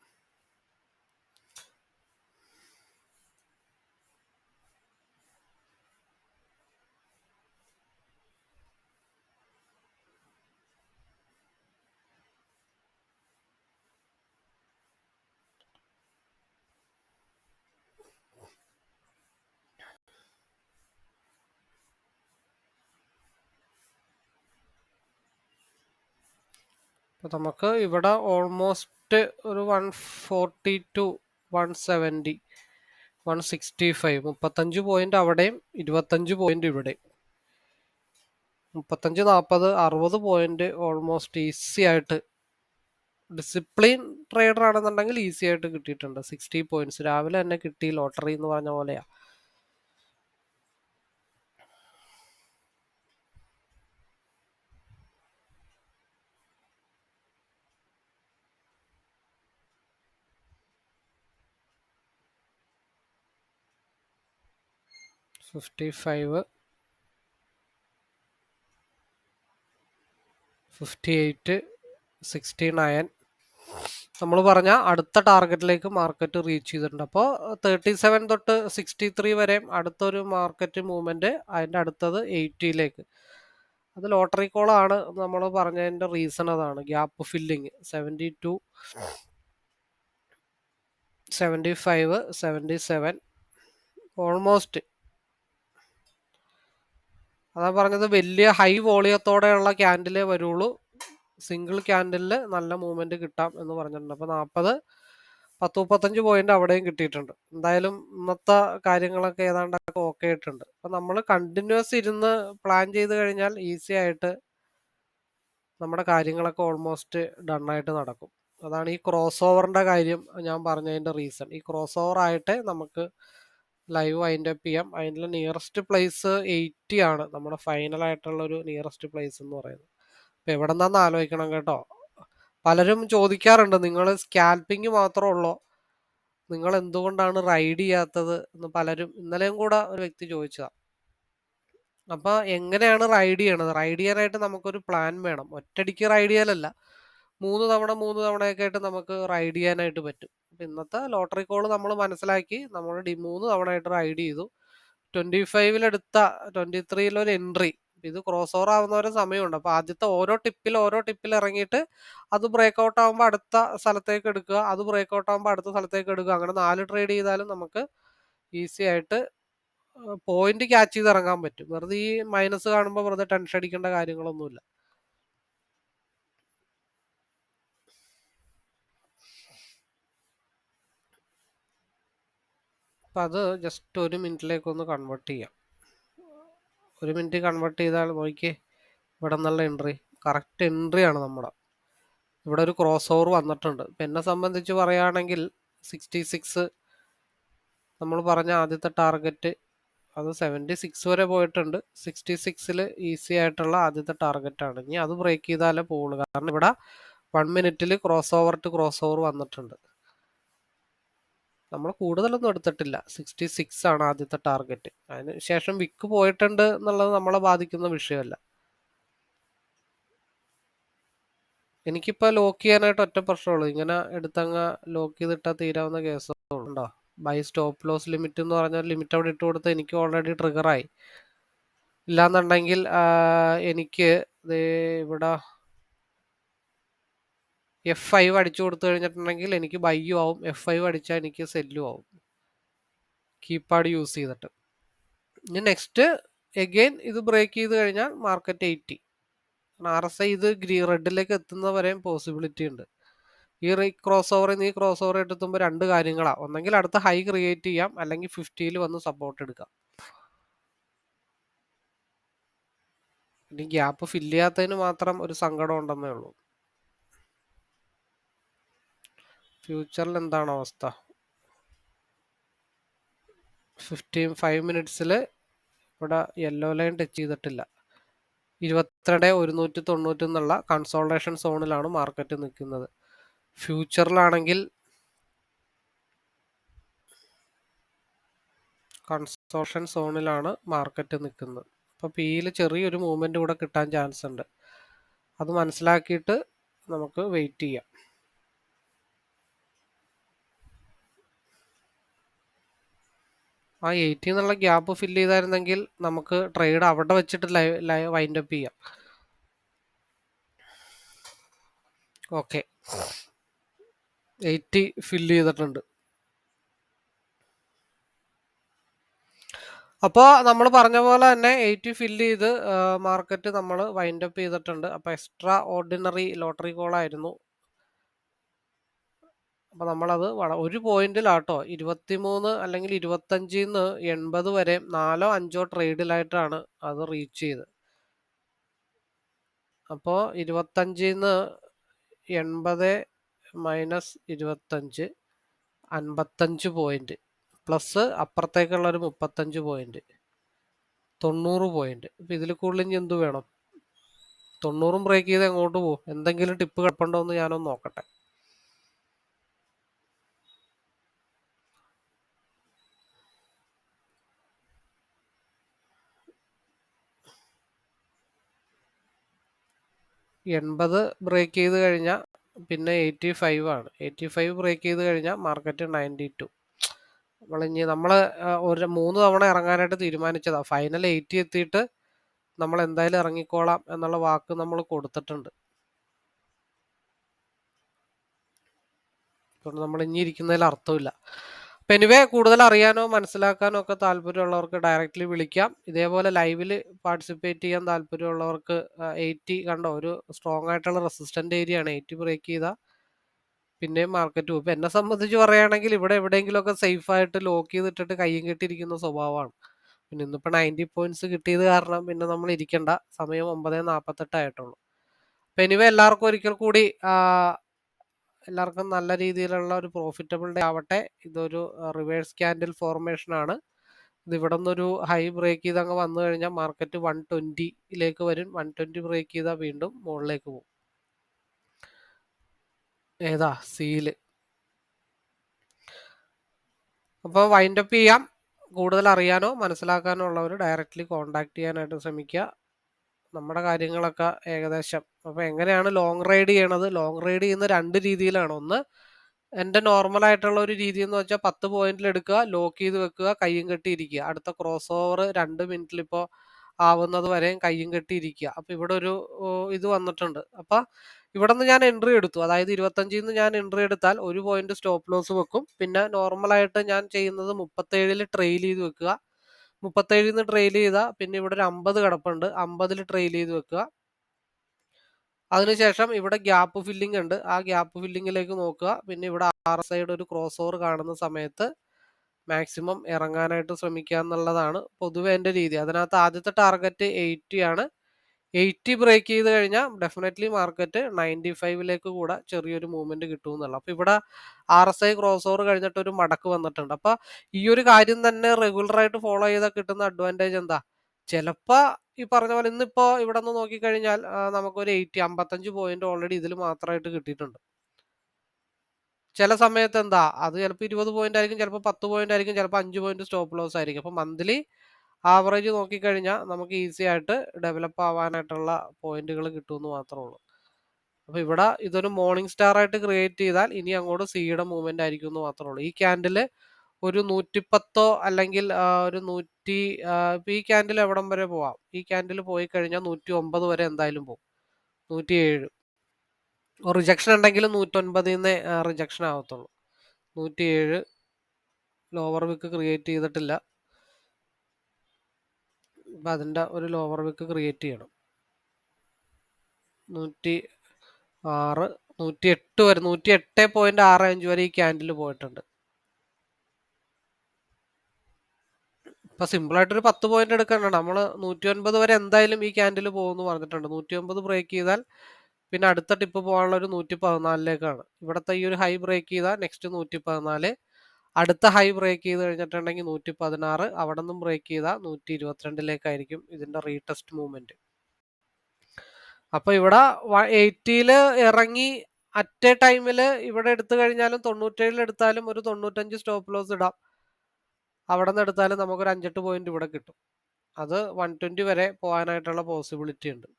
അപ്പോൾ നമുക്ക് ഇവിടെ ഓൾമോസ്റ്റ് ഒരു 140 to 170, 165, 35 പോയിന്റ് അവിടെയും 25 പോയിന്റ് ഇവിടെയും. 35, 40, 60 പോയിന്റ് ഓൾമോസ്റ്റ് ഈസി ആയിട്ട് ഡിസിപ്ലിൻ ട്രേഡർ ആണെന്നുണ്ടെങ്കിൽ ഈസി ആയിട്ട് കിട്ടിയിട്ടുണ്ട്. 60 പോയിന്റ്സ് രാവിലെ തന്നെ കിട്ടി, ലോട്ടറി എന്ന് പറഞ്ഞ പോലെയാ. $55, $58, $69. നമ്മൾ പറഞ്ഞ അടുത്ത ടാർഗറ്റിലേക്ക് മാർക്കറ്റ് റീച്ച് ചെയ്തിട്ടുണ്ട്. അപ്പോൾ 37 തൊട്ട് 63 വരെ അടുത്തൊരു മാർക്കറ്റ് മൂവ്മെന്റ്, അതിൻ്റെ അടുത്തത് 80യിലേക്ക്. അത് ലോട്ടറി കോളാണ്. നമ്മൾ പറഞ്ഞതിൻ്റെ റീസൺ അതാണ്, ഗ്യാപ്പ് ഫില്ലിങ്. 72, 75, 77 ഓൾമോസ്റ്റ്. അതാ പറഞ്ഞത് വലിയ ഹൈ വോളിയത്തോടെയുള്ള ക്യാൻഡിലേ വരുള്ളൂ, സിംഗിൾ ക്യാൻഡിലിൽ നല്ല മൂവ്മെന്റ് കിട്ടാം എന്ന് പറഞ്ഞിട്ടുണ്ട്. അപ്പോൾ 40, 10-35 പോയിന്റ് അവിടെയും കിട്ടിയിട്ടുണ്ട്. എന്തായാലും ഇന്നത്തെ കാര്യങ്ങളൊക്കെ ഏതാണ്ടൊക്കെ ഓക്കെ ആയിട്ടുണ്ട്. അപ്പം നമ്മൾ കണ്ടിന്യൂസ് ഇരുന്ന് പ്ലാൻ ചെയ്ത് കഴിഞ്ഞാൽ ഈസി ആയിട്ട് നമ്മുടെ കാര്യങ്ങളൊക്കെ ഓൾമോസ്റ്റ് ഡൺ ആയിട്ട് നടക്കും. അതാണ് ഈ ക്രോസ് ഓവറിൻ്റെ കാര്യം ഞാൻ പറഞ്ഞതിൻ്റെ റീസൺ. ഈ ക്രോസ് ഓവർ ആയിട്ട് നമുക്ക് ലൈവ് വൈൻഡപ്പ് ചെയ്യാം. അതിൻ്റെ നിയറസ്റ്റ് പ്ലേസ് 80 ആണ് നമ്മുടെ ഫൈനൽ ആയിട്ടുള്ള ഒരു നിയറസ്റ്റ് പ്ലേസ് എന്ന് പറയുന്നത്. അപ്പം എവിടെ നിന്നാന്ന് ആലോചിക്കണം കേട്ടോ. പലരും ചോദിക്കാറുണ്ട്, നിങ്ങൾ സ്കാൽപ്പിംഗ് മാത്രമേ ഉള്ളോ, നിങ്ങൾ എന്തുകൊണ്ടാണ് റൈഡ് ചെയ്യാത്തത് എന്ന് പലരും. ഇന്നലെയും കൂടെ ഒരു വ്യക്തി ചോദിച്ചതാണ്. അപ്പോൾ എങ്ങനെയാണ് റൈഡ് ചെയ്യണത്? റൈഡ് ചെയ്യാനായിട്ട് നമുക്കൊരു പ്ലാൻ വേണം. ഒറ്റയടിക്ക് റൈഡ് ചെയ്യലല്ല. 3 തവണയൊക്കെ ആയിട്ട് നമുക്ക് റൈഡ് ചെയ്യാനായിട്ട് പറ്റും. അപ്പം ഇന്നത്തെ ലോട്ടറി കോൾ നമ്മൾ മനസ്സിലാക്കി നമ്മൾ 3 തവണയായിട്ട് റൈഡ് ചെയ്തു. 25-ലെടുത്ത 23-ലൊരു എൻട്രി. ഇത് ക്രോസ് ഓവർ ആവുന്നവരെ സമയമുണ്ട്. അപ്പോൾ ആദ്യത്തെ ഓരോ ടിപ്പിൽ ഇറങ്ങിയിട്ട് അത് ബ്രേക്ക് ഔട്ട് ആകുമ്പോൾ അടുത്ത സ്ഥലത്തേക്ക് എടുക്കുക, അത് ബ്രേക്ക് ഔട്ട് ആകുമ്പോൾ അടുത്ത സ്ഥലത്തേക്ക് എടുക്കുക. അങ്ങനെ 4 ട്രേഡ് ചെയ്താലും നമുക്ക് ഈസി ആയിട്ട് പോയിന്റ് ക്യാച്ച് ചെയ്ത് ഇറങ്ങാൻ പറ്റും. വെറുതെ ഈ മൈനസ് കാണുമ്പോൾ വെറുതെ ടെൻഷൻ അടിക്കേണ്ട കാര്യങ്ങളൊന്നുമില്ല. അപ്പം അത് ജസ്റ്റ് 1 മിനിറ്റിലേക്കൊന്ന് കൺവേർട്ട് ചെയ്യാം. 1 മിനിറ്റ് കൺവേർട്ട് ചെയ്താൽ നോക്കിയേ, ഇവിടെ നിന്നുള്ള എൻട്രി കറക്റ്റ് എൻട്രിയാണ് നമ്മുടെ. ഇവിടെ ഒരു ക്രോസ് ഓവർ വന്നിട്ടുണ്ട്. ഇപ്പം എന്നെ സംബന്ധിച്ച് പറയുകയാണെങ്കിൽ 66 നമ്മൾ പറഞ്ഞ ആദ്യത്തെ ടാർഗറ്റ്, അത് 76 വരെ പോയിട്ടുണ്ട്. 66-ൽ ഈസി ആയിട്ടുള്ള ആദ്യത്തെ ടാർഗറ്റാണ്. ഇനി അത് ബ്രേക്ക് ചെയ്താലേ പോവുള്ളൂ. കാരണം ഇവിടെ 1 മിനിറ്റിൽ ക്രോസ് ഓവർ വന്നിട്ടുണ്ട്. നമ്മൾ കൂടുതലൊന്നും എടുത്തിട്ടില്ല. 66 ആണ് ആദ്യത്തെ ടാർഗറ്റ്. അതിന് ശേഷം വിക്ക് പോയിട്ടുണ്ട് എന്നുള്ളത് നമ്മളെ ബാധിക്കുന്ന വിഷയമല്ല. എനിക്കിപ്പോൾ ലോക്ക് ചെയ്യാനായിട്ട് ഒറ്റ പ്രശ്നമുള്ളൂ. ഇങ്ങനെ എടുത്തങ്ങ് ലോക്ക് ചെയ്തിട്ടാൽ തീരാവുന്ന കേസുണ്ടോ. ബൈ സ്റ്റോപ്പ് ലോസ് ലിമിറ്റ് എന്ന് പറഞ്ഞാൽ ലിമിറ്റ് അവിടെ ഇട്ട് കൊടുത്ത് എനിക്ക് ഓൾറെഡി ട്രിഗറായി. ഇല്ലാന്നുണ്ടെങ്കിൽ എനിക്ക് ഇവിടെ F5 അടിച്ചു കൊടുത്തു കഴിഞ്ഞിട്ടുണ്ടെങ്കിൽ എനിക്ക് ബൈയും ആവും, F5 അടിച്ചാൽ എനിക്ക് സെല്ലും ആവും, കീപാഡ് യൂസ് ചെയ്തിട്ട്. ഇനി നെക്സ്റ്റ് എഗെയിൻ ഇത് ബ്രേക്ക് ചെയ്ത് കഴിഞ്ഞാൽ മാർക്കറ്റ് 80. RSI ഇത് റെഡിലേക്ക് എത്തുന്നവരെയും പോസിബിലിറ്റി ഉണ്ട്. ഈ ക്രോസ് ഓവർ എടുത്തുമ്പോൾ 2 കാര്യങ്ങളാണ്. ഒന്നെങ്കിൽ അടുത്ത ഹൈ ക്രിയേറ്റ് ചെയ്യാം, അല്ലെങ്കിൽ 50-ൽ വന്ന് സപ്പോർട്ട് എടുക്കാം. ഇനി ഗ്യാപ്പ് ഫില്ല് ചെയ്യാത്തതിന് മാത്രം ഒരു സങ്കടം ഉണ്ടെന്നേ ഉള്ളൂ. ഫ്യൂച്ചറിൽ എന്താണ് അവസ്ഥ? 5 മിനിറ്റ്സിൽ ഇവിടെ യെല്ലോ ലൈൻ ടച്ച് ചെയ്തിട്ടില്ല. 22,190 എന്നുള്ള കൺസോൾട്ടേഷൻ സോണിലാണ് മാർക്കറ്റ് നിൽക്കുന്നത്. ഫ്യൂച്ചറിലാണെങ്കിൽ കൺസോൾട്ടേഷൻ സോണിലാണ് മാർക്കറ്റ് നിൽക്കുന്നത്. അപ്പോൾ പിയിൽ ചെറിയൊരു മൂവ്മെന്റ് കൂടെ കിട്ടാൻ ചാൻസ് ഉണ്ട്. അത് മനസ്സിലാക്കിയിട്ട് നമുക്ക് വെയിറ്റ് ചെയ്യാം. ആ 80 എന്നുള്ള ഗ്യാപ്പ് ഫില്ല് ചെയ്തായിരുന്നെങ്കിൽ നമുക്ക് ട്രേഡ് അവിടെ വെച്ചിട്ട് വൈൻഡ് അപ്പ് ചെയ്യാം. ഓക്കെ, 80 ഫില്ല് ചെയ്തിട്ടുണ്ട്. അപ്പോൾ നമ്മൾ പറഞ്ഞ പോലെ തന്നെ 80 ഫില്ല് ചെയ്ത് മാർക്കറ്റ് നമ്മൾ വൈൻഡ് അപ്പ് ചെയ്തിട്ടുണ്ട്. അപ്പോൾ എക്സ്ട്രാ ഓർഡിനറി ലോട്ടറി കോളായിരുന്നു. അപ്പോൾ നമ്മളത് ഒരു പോയിന്റിലാട്ടോ 23 അല്ലെങ്കിൽ 25-ന്ന് 80 വരെ 4-5 ട്രേഡിലായിട്ടാണ് അത് റീച്ച് ചെയ്ത്. അപ്പോൾ 25-ന്ന് 80 മൈനസ് 25 55 പോയിന്റ്, പ്ലസ് അപ്പുറത്തേക്കുള്ളൊരു 35 പോയിന്റ്, 90 പോയിന്റ്. ഇപ്പം ഇതിൽ കൂടുതൽ ഇനി എന്ത് വേണം? 90 ബ്രേക്ക് ചെയ്ത് എങ്ങോട്ട് പോകും? എന്തെങ്കിലും ടിപ്പ് കിടപ്പുണ്ടോ എന്ന് ഞാനൊന്ന് നോക്കട്ടെ. എൺപത് ബ്രേക്ക് ചെയ്ത് കഴിഞ്ഞാൽ പിന്നെ 85 ആണ്. 85 ബ്രേക്ക് ചെയ്ത് കഴിഞ്ഞാൽ മാർക്കറ്റ് 92. നമ്മൾ 3 തവണ ഇറങ്ങാനായിട്ട് തീരുമാനിച്ചതാണ്. ഫൈനൽ 80 എത്തിയിട്ട് നമ്മൾ എന്തായാലും ഇറങ്ങിക്കോളാം എന്നുള്ള വാക്ക് നമ്മൾ കൊടുത്തിട്ടുണ്ട്. അതുകൊണ്ട് നമ്മൾ ഇനി ഇരിക്കുന്നതിൽ അർത്ഥമില്ല. അപ്പം എനിവേ, കൂടുതൽ അറിയാനോ മനസ്സിലാക്കാനോ ഒക്കെ താല്പര്യമുള്ളവർക്ക് ഡയറക്റ്റ്ലി വിളിക്കാം. ഇതേപോലെ ലൈവിൽ പാർട്ടിസിപ്പേറ്റ് ചെയ്യാൻ താല്പര്യമുള്ളവർക്ക് 80 കണ്ടോ, ഒരു സ്ട്രോങ് ആയിട്ടുള്ള റെസിസ്റ്റന്റ് ഏരിയ ആണ്. 80 ബ്രേക്ക് ചെയ്താൽ പിന്നെയും മാർക്കറ്റ് പോകും. ഇപ്പം എന്നെ സംബന്ധിച്ച് പറയുകയാണെങ്കിൽ ഇവിടെ എവിടെയെങ്കിലുമൊക്കെ സേഫ് ആയിട്ട് ലോക്ക് ചെയ്തിട്ടിട്ട് കയ്യും കെട്ടിയിരിക്കുന്ന സ്വഭാവമാണ്. പിന്നെ ഇന്നിപ്പോൾ 90 പോയിന്റ്സ് കിട്ടിയത് കാരണം പിന്നെ നമ്മൾ ഇരിക്കേണ്ട. സമയം 9:48 ആയിട്ടുള്ളൂ. അപ്പം എനിവേ, എല്ലാവർക്കും ഒരിക്കൽ കൂടി എല്ലാവർക്കും നല്ല രീതിയിലുള്ള ഒരു പ്രോഫിറ്റബിൾ ഡേ ആവട്ടെ. ഇതൊരു റിവേഴ്സ് ക്യാൻഡിൽ ഫോർമേഷൻ ആണ്. ഇത് ഇവിടെ നിന്നൊരു ഹൈ ബ്രേക്ക് ചെയ്ത് അങ്ങ് വന്നു കഴിഞ്ഞാൽ മാർക്കറ്റ് 120-ലേക്ക് വരും. 120 ബ്രേക്ക് ചെയ്താൽ വീണ്ടും മുകളിലേക്ക് പോകും. ഏതാ സീല്. അപ്പോൾ വൈൻഡ് അപ്പ് ചെയ്യാം. കൂടുതൽ അറിയാനോ മനസ്സിലാക്കാനോ ഉള്ളവർ ഡയറക്റ്റ്ലി കോൺടാക്ട് ചെയ്യാനായിട്ട് ശ്രമിക്കുക. നമ്മുടെ കാര്യങ്ങളൊക്കെ ഏകദേശം. അപ്പോൾ എങ്ങനെയാണ് ലോങ് റൈഡ് ചെയ്യണത്? ലോങ് റൈഡ് ചെയ്യുന്ന 2 രീതിയിലാണ്. ഒന്ന് എൻ്റെ നോർമലായിട്ടുള്ള ഒരു രീതി എന്ന് വെച്ചാൽ 10 പോയിന്റിൽ എടുക്കുക, ലോക്ക് ചെയ്ത് വെക്കുക, കയ്യും കെട്ടി ഇരിക്കുക. അടുത്ത ക്രോസ് ഓവർ 2 മിനിറ്റിൽ ഇപ്പോൾ ആവുന്നത് വരെയും കയ്യും കെട്ടി ഇരിക്കുക. അപ്പോൾ ഇവിടെ ഒരു ഇത് വന്നിട്ടുണ്ട്. അപ്പോൾ ഇവിടെ നിന്ന് ഞാൻ എൻട്രി എടുത്തു. അതായത് 25ൽ നിന്ന് ഞാൻ എൻട്രി എടുത്താൽ 1 പോയിന്റ് സ്റ്റോപ്പ് ലോസ് വെക്കും. പിന്നെ നോർമലായിട്ട് ഞാൻ ചെയ്യുന്നത് 37ൽ ട്രെയിൽ ചെയ്ത് വെക്കുക. 37ൽ നിന്ന് ട്രെയിൽ ചെയ്താൽ പിന്നെ ഇവിടെ ഒരു 50 കിടപ്പുണ്ട്. 50ൽ ട്രെയിൽ ചെയ്ത് വെക്കുക. അതിനുശേഷം ഇവിടെ ഗ്യാപ്പ് ഫില്ലിംഗ് ഉണ്ട്. ആ ഗ്യാപ്പ് ഫില്ലിങ്ങിലേക്ക് നോക്കുക. പിന്നെ ഇവിടെ RSIയുടെ ഒരു ക്രോസ് ഓവർ കാണുന്ന സമയത്ത് മാക്സിമം ഇറങ്ങാനായിട്ട് ശ്രമിക്കുക എന്നുള്ളതാണ് പൊതുവെ എൻ്റെ രീതി. അതിനകത്ത് ആദ്യത്തെ ടാർഗറ്റ് 80 ആണ്. 80 ബ്രേക്ക് ചെയ്ത് കഴിഞ്ഞാൽ ഡെഫിനറ്റ്ലി മാർക്കറ്റ് 95ലേക്ക് കൂടെ ചെറിയൊരു മൂവ്മെന്റ് കിട്ടുമെന്നുള്ളത്. അപ്പോൾ ഇവിടെ RSI ക്രോസ് ഓവർ കഴിഞ്ഞിട്ട് ഒരു മടക്ക് വന്നിട്ടുണ്ട്. അപ്പോൾ ഈ ഒരു കാര്യം തന്നെ റെഗുലറായിട്ട് ഫോളോ ചെയ്താൽ കിട്ടുന്ന അഡ്വാൻറ്റേജ് എന്താ? ചിലപ്പോൾ ഈ പറഞ്ഞ പോലെ ഇന്നിപ്പോൾ ഇവിടെ നിന്ന് നോക്കിക്കഴിഞ്ഞാൽ നമുക്കൊരു 55 പോയിന്റ് ഓൾറെഡി ഇതിൽ മാത്രമായിട്ട് കിട്ടിയിട്ടുണ്ട്. ചില സമയത്ത് എന്താ അത് ചിലപ്പോൾ 20 പോയിന്റ് ആയിരിക്കും, ചിലപ്പോൾ 10 പോയിന്റ് ആയിരിക്കും, ചിലപ്പോൾ 5 പോയിന്റ് സ്റ്റോപ്പ് ലോസ് ആയിരിക്കും. അപ്പോൾ മന്ത്ലി ആവറേജ് നോക്കിക്കഴിഞ്ഞാൽ നമുക്ക് ഈസി ആയിട്ട് ഡെവലപ്പ് ആവാനായിട്ടുള്ള പോയിന്റുകൾ കിട്ടുമെന്ന് മാത്രമേ ഉള്ളൂ. അപ്പോൾ ഇവിടെ ഇതൊരു മോർണിംഗ് സ്റ്റാർ ആയിട്ട് ക്രിയേറ്റ് ചെയ്താൽ ഇനി അങ്ങോട്ട് സിയുടെ മൂവ്മെന്റ് ആയിരിക്കും എന്ന് മാത്രമേ ഉള്ളൂ. ഈ ക്യാൻഡിൽ ഒരു 110 അല്ലെങ്കിൽ ഒരു 100 ഇപ്പോൾ ഈ ക്യാൻഡിൽ എവിടം വരെ പോവാം? ഈ ക്യാൻഡിൽ പോയി കഴിഞ്ഞാൽ 109 വരെ എന്തായാലും പോകും. 107 റിജക്ഷൻ ഉണ്ടെങ്കിൽ 109ൽ നിന്ന് റിജക്ഷൻ ആവത്തുള്ളൂ. 107 ലോവർ വിക്ക് ക്രിയേറ്റ് ചെയ്തിട്ടില്ല. അപ്പം അതിൻ്റെ ഒരു ലോവർ വിക്ക് ക്രിയേറ്റ് ചെയ്യണം. 106 108 വരെ 108.65 വരെ ഈ ക്യാൻഡിൽ പോയിട്ടുണ്ട്. ഇപ്പം സിമ്പിളായിട്ടൊരു 10 പോയിന്റ് എടുക്കണ്ട. നമ്മൾ 109 വരെ എന്തായാലും ഈ ക്യാൻഡിൽ പോകുമെന്ന് പറഞ്ഞിട്ടുണ്ട്. 109 ബ്രേക്ക് ചെയ്താൽ പിന്നെ അടുത്ത ടിപ്പ് പോകാനുള്ള ഒരു 114ലേക്കാണ്. ഇവിടുത്തെ ഈ ഒരു ഹൈ ബ്രേക്ക് ചെയ്താൽ നെക്സ്റ്റ് 114, അടുത്ത ഹൈ ബ്രേക്ക് ചെയ്ത് കഴിഞ്ഞിട്ടുണ്ടെങ്കിൽ 116, അവിടെ നിന്നും ബ്രേക്ക് ചെയ്താൽ 122ലേക്കായിരിക്കും ഇതിൻ്റെ റീടെസ്റ്റ് മൂവ്മെന്റ്. അപ്പോൾ ഇവിടെ 80ൽ ഇറങ്ങി അറ്റ് എ ടൈമിൽ ഇവിടെ എടുത്തു കഴിഞ്ഞാലും 97ൽ എടുത്താലും ഒരു 95 സ്റ്റോപ്പ് ലോസ് ഇടാം. അവിടെ നിന്ന് എടുത്താലും നമുക്കൊരു 5-8 പോയിന്റ് ഇവിടെ കിട്ടും. അത് 120 വരെ പോകാനായിട്ടുള്ള പോസിബിലിറ്റി ഉണ്ട്.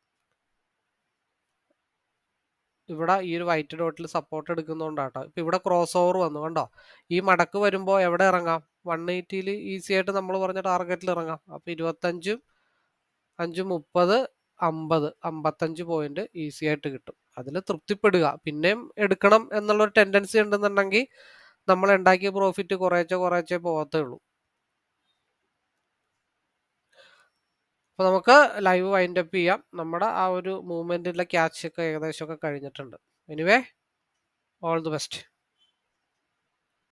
ഇവിടെ ഈ ഒരു വൈറ്റ് ഡോട്ടിൽ സപ്പോർട്ട് എടുക്കുന്നതുകൊണ്ടാട്ടോ. ഇപ്പം ഇവിടെ ക്രോസ് ഓവർ വന്നു കണ്ടോ. ഈ മടക്ക് വരുമ്പോൾ എവിടെ ഇറങ്ങാം? 180ൽ ഈസി ആയിട്ട് നമ്മൾ പറഞ്ഞ ടാർഗറ്റിൽ ഇറങ്ങാം. അപ്പോൾ 25, 5, 30, 50, 55 പോയിന്റ് ഈസി ആയിട്ട് കിട്ടും. അതിൽ തൃപ്തിപ്പെടുക. പിന്നെയും എടുക്കണം എന്നുള്ളൊരു ടെൻഡൻസി ഉണ്ടെന്നുണ്ടെങ്കിൽ നമ്മൾ ഉണ്ടാക്കിയ പ്രോഫിറ്റ് കുറേശ്ശെ പോകത്തേ ഉള്ളൂ. അപ്പോൾ നമുക്ക് ലൈവ് വൈൻഡ് അപ്പ് ചെയ്യാം. നമ്മുടെ ആ ഒരു മൂവ്മെന്റിലെ ക്യാച്ച് ഒക്കെ ഏകദേശമൊക്കെ കഴിഞ്ഞിട്ടുണ്ട്. Anyway, all the best.